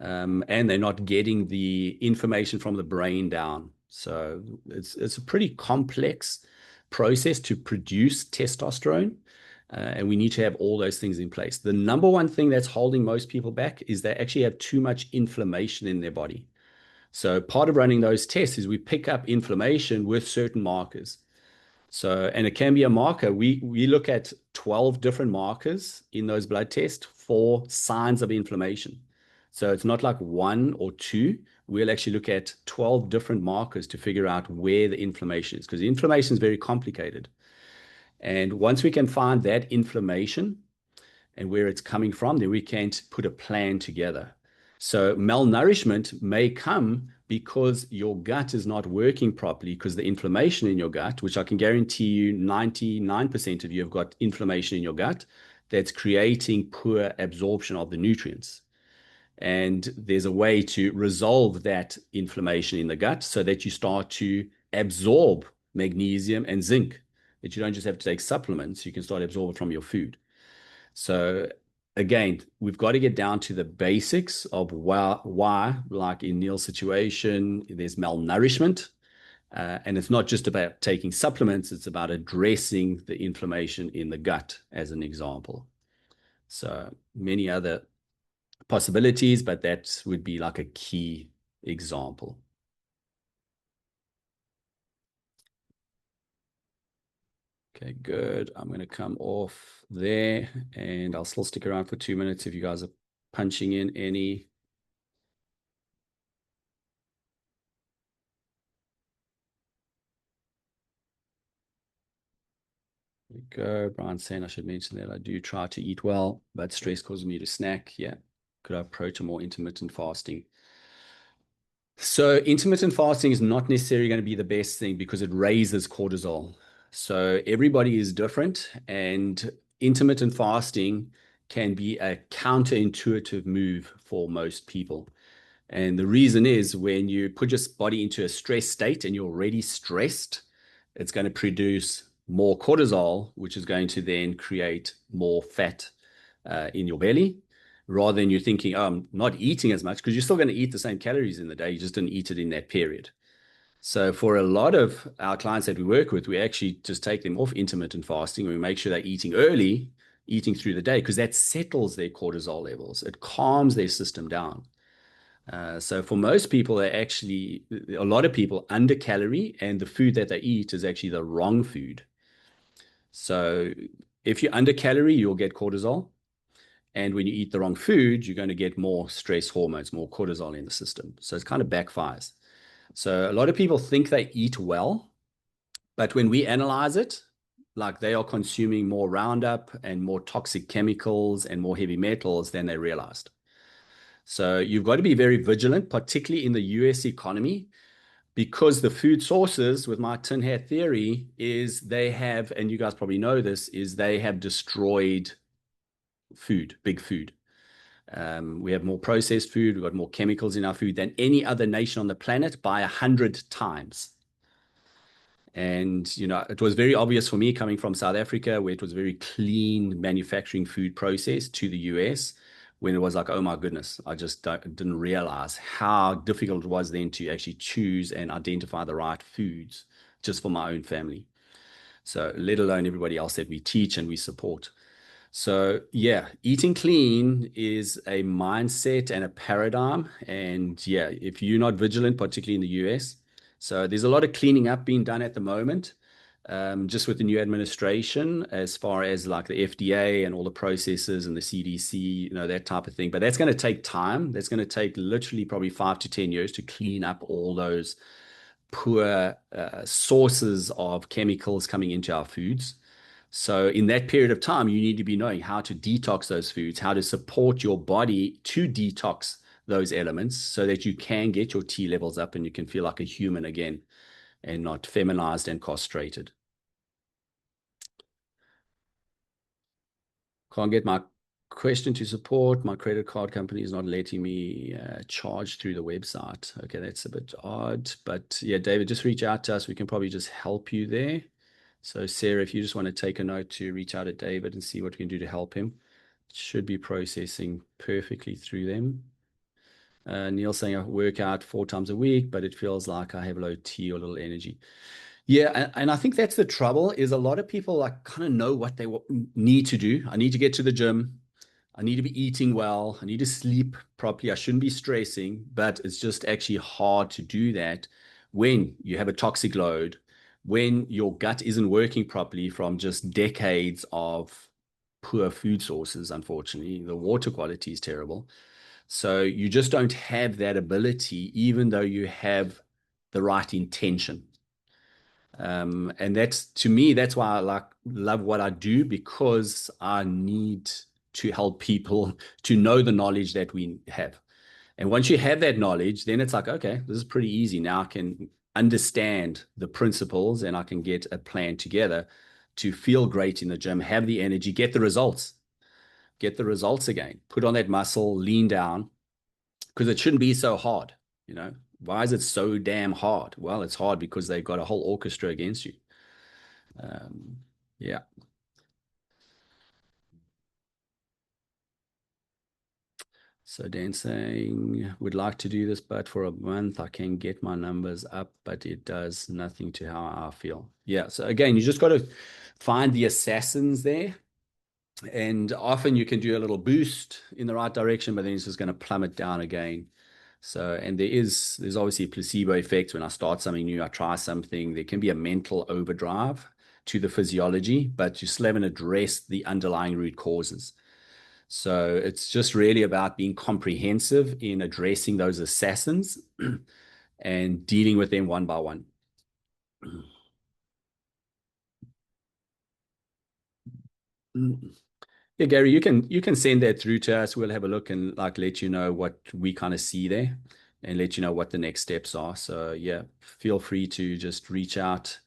and they're not getting the information from the brain down. So it's a pretty complex process to produce testosterone, and we need to have all those things in place. The number one thing that's holding most people back is they actually have too much inflammation in their body. So part of running those tests is we pick up inflammation with certain markers. So, and it can be a marker. We look at 12 different markers in those blood tests for signs of inflammation. So it's not like one or two. We'll actually look at 12 different markers to figure out where the inflammation is, because inflammation is very complicated. And once we can find that inflammation and where it's coming from, then we can put a plan together. So malnourishment may come because your gut is not working properly because the inflammation in your gut, which I can guarantee you 99% of you have got inflammation in your gut, that's creating poor absorption of the nutrients. And there's a way to resolve that inflammation in the gut so that you start to absorb magnesium and zinc, that you don't just have to take supplements, you can start absorbing from your food. So again, we've got to get down to the basics of why, like in Neil's situation, there's malnourishment. And it's not just about taking supplements, it's about addressing the inflammation in the gut, as an example. So many other possibilities, but that would be like a key example. Okay, good. I'm going to come off there and I'll still stick around for 2 minutes if you guys are punching in any. There we go. Brian saying I should mention that I do try to eat well, but stress causes me to snack. Yeah. Could I approach a more intermittent fasting? So intermittent fasting is not necessarily going to be the best thing because it raises cortisol. So everybody is different, and intermittent fasting can be a counterintuitive move for most people. And the reason is when you put your body into a stress state and you're already stressed, it's going to produce more cortisol, which is going to then create more fat in your belly, rather than you thinking, oh, I'm not eating as much, because you're still going to eat the same calories in the day. You just didn't eat it in that period. So for a lot of our clients that we work with, we actually just take them off intermittent fasting. We make sure they're eating early, eating through the day, because that settles their cortisol levels. It calms their system down. So for most people, a lot of people under calorie, and the food that they eat is actually the wrong food. So if you're under calorie, you'll get cortisol. And when you eat the wrong food, you're going to get more stress hormones, more cortisol in the system. So it kind of backfires. So a lot of people think they eat well, but when we analyze it, like they are consuming more Roundup and more toxic chemicals and more heavy metals than they realized. So you've got to be very vigilant, particularly in the US economy, because the food sources, with my tin hat theory, is they have, and you guys probably know this, is they have destroyed food, big food. We have more processed food. We've got more chemicals in our food than any other nation on the planet by 100 times. And, you know, it was very obvious for me coming from South Africa, where it was very clean manufacturing food process, to the US, when it was like, oh my goodness, I just didn't realize how difficult it was then to actually choose and identify the right foods just for my own family. So let alone everybody else that we teach and we support. So yeah, eating clean is a mindset and a paradigm. And yeah, if you're not vigilant, particularly in the US, so there's a lot of cleaning up being done at the moment, just with the new administration, as far as like the FDA and all the processes and the CDC, you know, that type of thing. But that's going to take time. That's going to take literally probably 5 to 10 years to clean up all those poor sources of chemicals coming into our foods. So in that period of time, you need to be knowing how to detox those foods, how to support your body to detox those elements so that you can get your T levels up and you can feel like a human again and not feminized and castrated. Can't get my question to support. My credit card company is not letting me charge through the website. Okay, that's a bit odd. But yeah, David, just reach out to us. We can probably just help you there. So Sarah, if you just want to take a note to reach out to David and see what we can do to help him, it should be processing perfectly through them. Neil saying I work out 4 times a week, but it feels like I have low T or little energy. Yeah, and I think that's the trouble, is a lot of people like kind of know what they need to do. I need to get to the gym. I need to be eating well. I need to sleep properly. I shouldn't be stressing, but it's just actually hard to do that when you have a toxic load, when your gut isn't working properly from just decades of poor food sources. Unfortunately, the water quality is terrible. So you just don't have that ability, even though you have the right intention. And that's, to me, that's why I love what I do, because I need to help people to know the knowledge that we have. And once you have that knowledge, then it's like, okay, this is pretty easy. Now I can understand the principles and I can get a plan together to feel great in the gym, have the energy, get the results again, put on that muscle, lean down, because it shouldn't be so hard. You know, why is it so damn hard? Well, it's hard because they've got a whole orchestra against you. Yeah. So Dan saying, would like to do this, but for a month I can get my numbers up, but it does nothing to how I feel. Yeah. So again, you just got to find the assassins there. And often you can do a little boost in the right direction, but then it's just going to plummet down again. So, and there's obviously a placebo effect. When I start something new, I try something, there can be a mental overdrive to the physiology, but you still haven't addressed the underlying root causes. So it's just really about being comprehensive in addressing those assassins and dealing with them one by one. Yeah, Gary, you can send that through to us. We'll have a look and like let you know what we kind of see there and let you know what the next steps are. So yeah, feel free to just reach out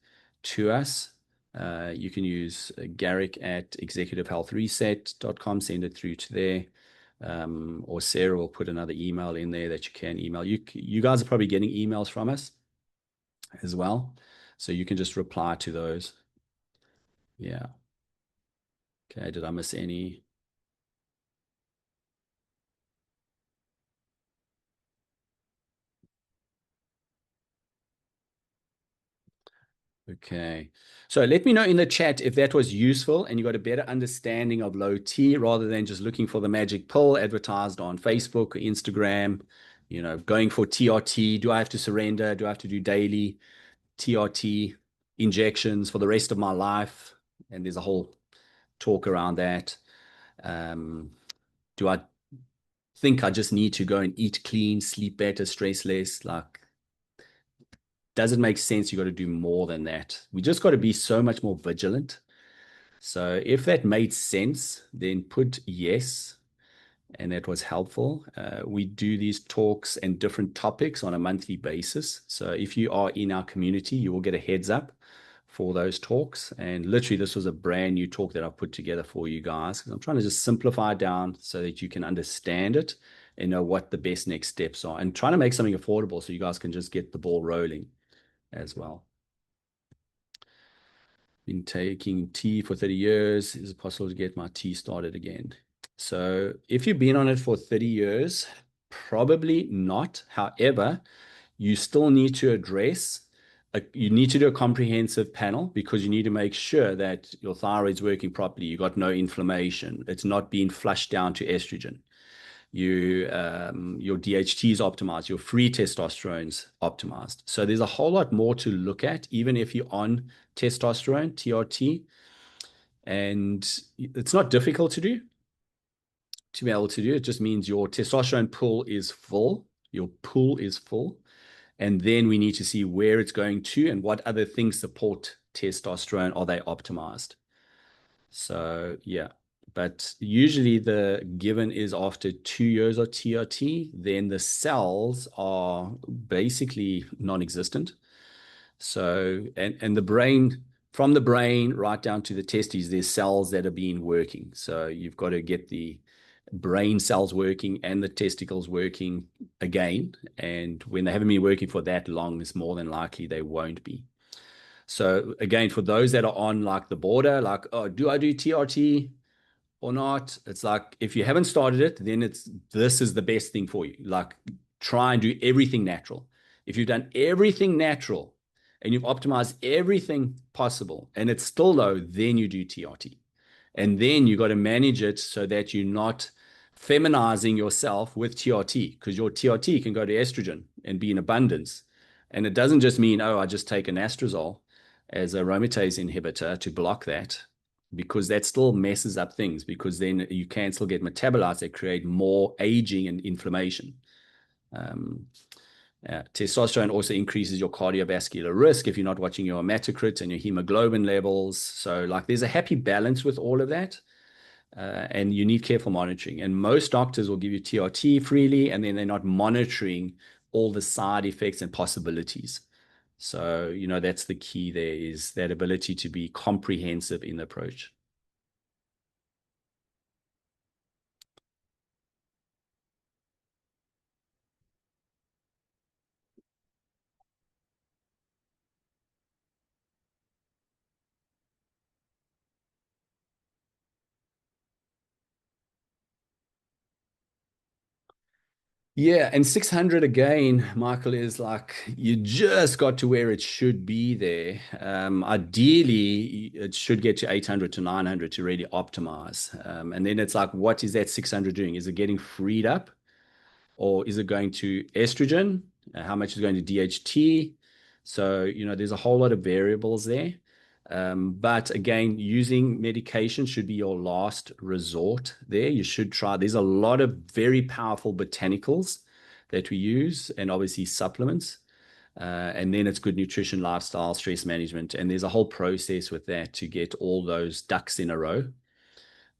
to us. You can use Garrick at executivehealthreset.com, send it through to there. Or Sarah will put another email in there that you can email. You guys are probably getting emails from us as well. So you can just reply to those. Yeah. Okay. Did I miss any? Okay. So let me know in the chat if that was useful and you got a better understanding of low T rather than just looking for the magic pill advertised on Facebook or Instagram, going for TRT. Do I have to surrender? Do I have to do daily TRT injections for the rest of my life? And there's a whole talk around that. Um, do I think I just need to go and eat clean, sleep better, stress less? Like, does it make sense? You got to do more than that. We just got to be so much more vigilant. So if that made sense, then put yes, and that was helpful. We do these talks and different topics on a monthly basis. So if you are in our community, you will get a heads up for those talks. And literally, this was a brand new talk that I put together for you guys because I'm trying to just simplify it down so that you can understand it and know what the best next steps are and trying to make something affordable so you guys can just get the ball rolling as well. Been taking tea for 30 years. Is it possible to get my tea started again? So if you've been on it for 30 years, probably not. However, you still need to address, you need to do a comprehensive panel because you need to make sure that your thyroid's working properly. You got no inflammation. It's not being flushed down to estrogen. Your DHT is optimized, your free testosterone's optimized. So there's a whole lot more to look at, even if you're on testosterone, TRT, and it's not difficult to be able to do. It just means your testosterone pool is full, your pool is full, and then we need to see where it's going to and what other things support testosterone. Are they optimized? So yeah, but usually the given is after 2 years of TRT, then the cells are basically non-existent. So, and the brain, from the brain right down to the testes, there's cells that are being working. So you've got to get the brain cells working and the testicles working again. And when they haven't been working for that long, it's more than likely they won't be. So again, for those that are on like the border, like, oh, do I do TRT or not? It's like, if you haven't started it, then this is the best thing for you. Like, try and do everything natural. If you've done everything natural and you've optimized everything possible and it's still low, then you do TRT. And then you got to manage it so that you're not feminizing yourself with TRT, because your TRT can go to estrogen and be in abundance. And it doesn't just mean, oh, I just take an anastrozole as a aromatase inhibitor to block that, because that still messes up things, because then you can still get metabolites that create more aging and inflammation. Um, Testosterone also increases your cardiovascular risk if you're not watching your hematocrit and your hemoglobin levels. So, like, there's a happy balance with all of that. And you need careful monitoring. And most doctors will give you TRT freely, and then they're not monitoring all the side effects and possibilities. So, that's the key there, is that ability to be comprehensive in the approach. Yeah, and 600 again, Michael, is like you just got to where it should be there. Ideally, it should get to 800 to 900 to really optimize. And then it's like, what is that 600 doing? Is it getting freed up? or is it going to estrogen? How much is going to DHT? So, there's a whole lot of variables there. But again, using medication should be your last resort there. You should try. There's a lot of very powerful botanicals that we use, and obviously supplements. And then it's good nutrition, lifestyle, stress management. And there's a whole process with that to get all those ducks in a row.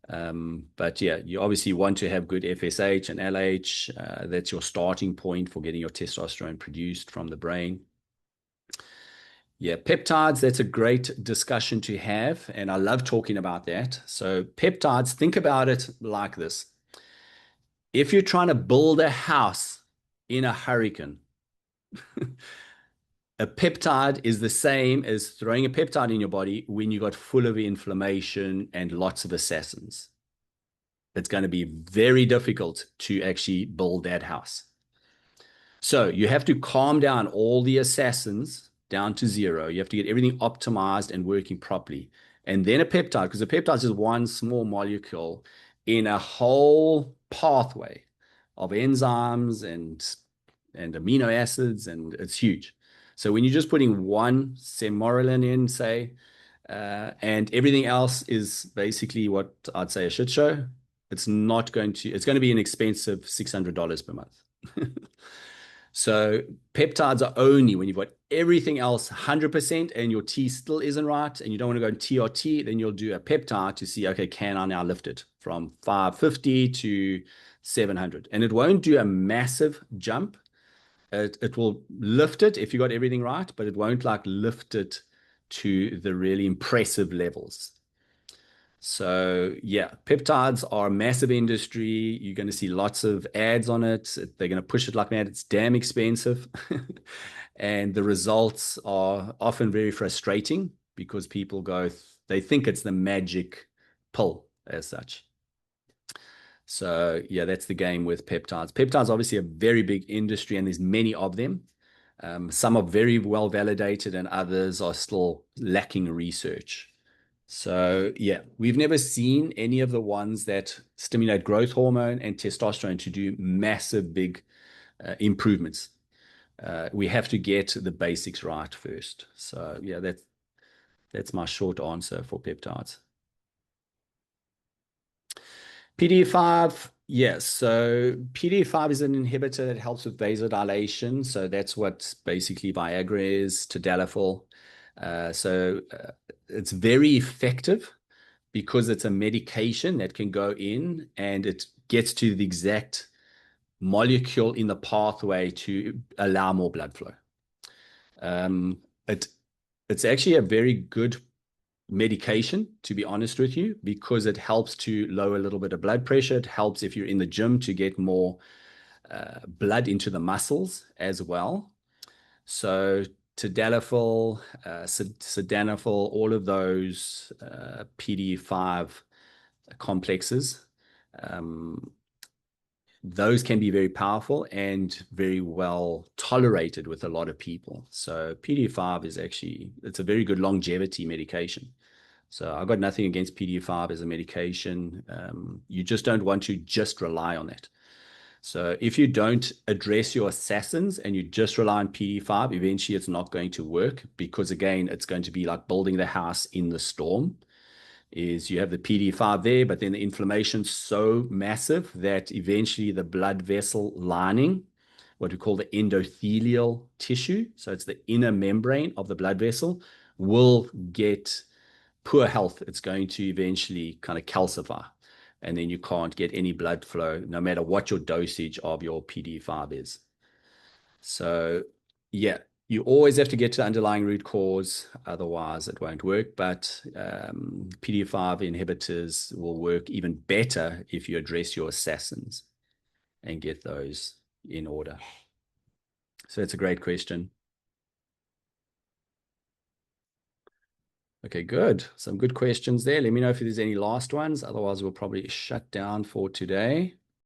But yeah, you obviously want to have good FSH and LH. That's your starting point for getting your testosterone produced from the brain. Yeah, peptides, that's a great discussion to have. And I love talking about that. So, peptides, think about it like this. If you're trying to build a house in a hurricane, a peptide is the same as throwing a peptide in your body when you got full of inflammation and lots of assassins. It's going to be very difficult to actually build that house. So you have to calm down all the assassins down to zero. You have to get everything optimized and working properly. And then a peptide, because a peptide is just one small molecule in a whole pathway of enzymes and amino acids, and it's huge. So when you're just putting one semorolin in, say, and everything else is basically what I'd say a shit show, it's going to be an expensive $600 per month. So peptides are only when you've got everything else 100% and your T still isn't right and you don't want to go in TRT, then you'll do a peptide to see, okay, can I now lift it from 550 to 700? And it won't do a massive jump. It will lift it if you got everything right, but it won't like lift it to the really impressive levels. So yeah, peptides are a massive industry. You're going to see lots of ads on it. They're going to push it like that. It's damn expensive. And the results are often very frustrating because they think it's the magic pill as such. So yeah, that's the game with peptides. Peptides obviously a very big industry and there's many of them. Some are very well validated and others are still lacking research. So yeah, we've never seen any of the ones that stimulate growth hormone and testosterone to do massive big improvements. We have to get the basics right first. So yeah, that's my short answer for peptides. PDE5, yes. So PDE5 is an inhibitor that helps with vasodilation. So that's what basically Viagra is, tadalafil. It's very effective because it's a medication that can go in and it gets to the exact molecule in the pathway to allow more blood flow. Um, it's actually a very good medication, to be honest with you, because it helps to lower a little bit of blood pressure. It helps if you're in the gym to get more blood into the muscles as well. So tadalafil, sildenafil, all of those PDE5 complexes, those can be very powerful and very well tolerated with a lot of people. So PDE5 it's a very good longevity medication. So I've got nothing against PDE5 as a medication. You just don't want to just rely on that. So if you don't address your assassins and you just rely on PDE5, eventually it's not going to work because, again, it's going to be like building the house in the storm. Is you have the PDE5 there, but then the inflammation's so massive that eventually the blood vessel lining, what we call the endothelial tissue, so it's the inner membrane of the blood vessel, will get poor health. It's going to eventually kind of calcify. And then you can't get any blood flow, no matter what your dosage of your PDE5 is. So, yeah, you always have to get to the underlying root cause, otherwise it won't work. But PDE5 inhibitors will work even better if you address your assassins and get those in order. So that's a great question. Okay, good. Some good questions there. Let me know if there's any last ones. Otherwise, we'll probably shut down for today.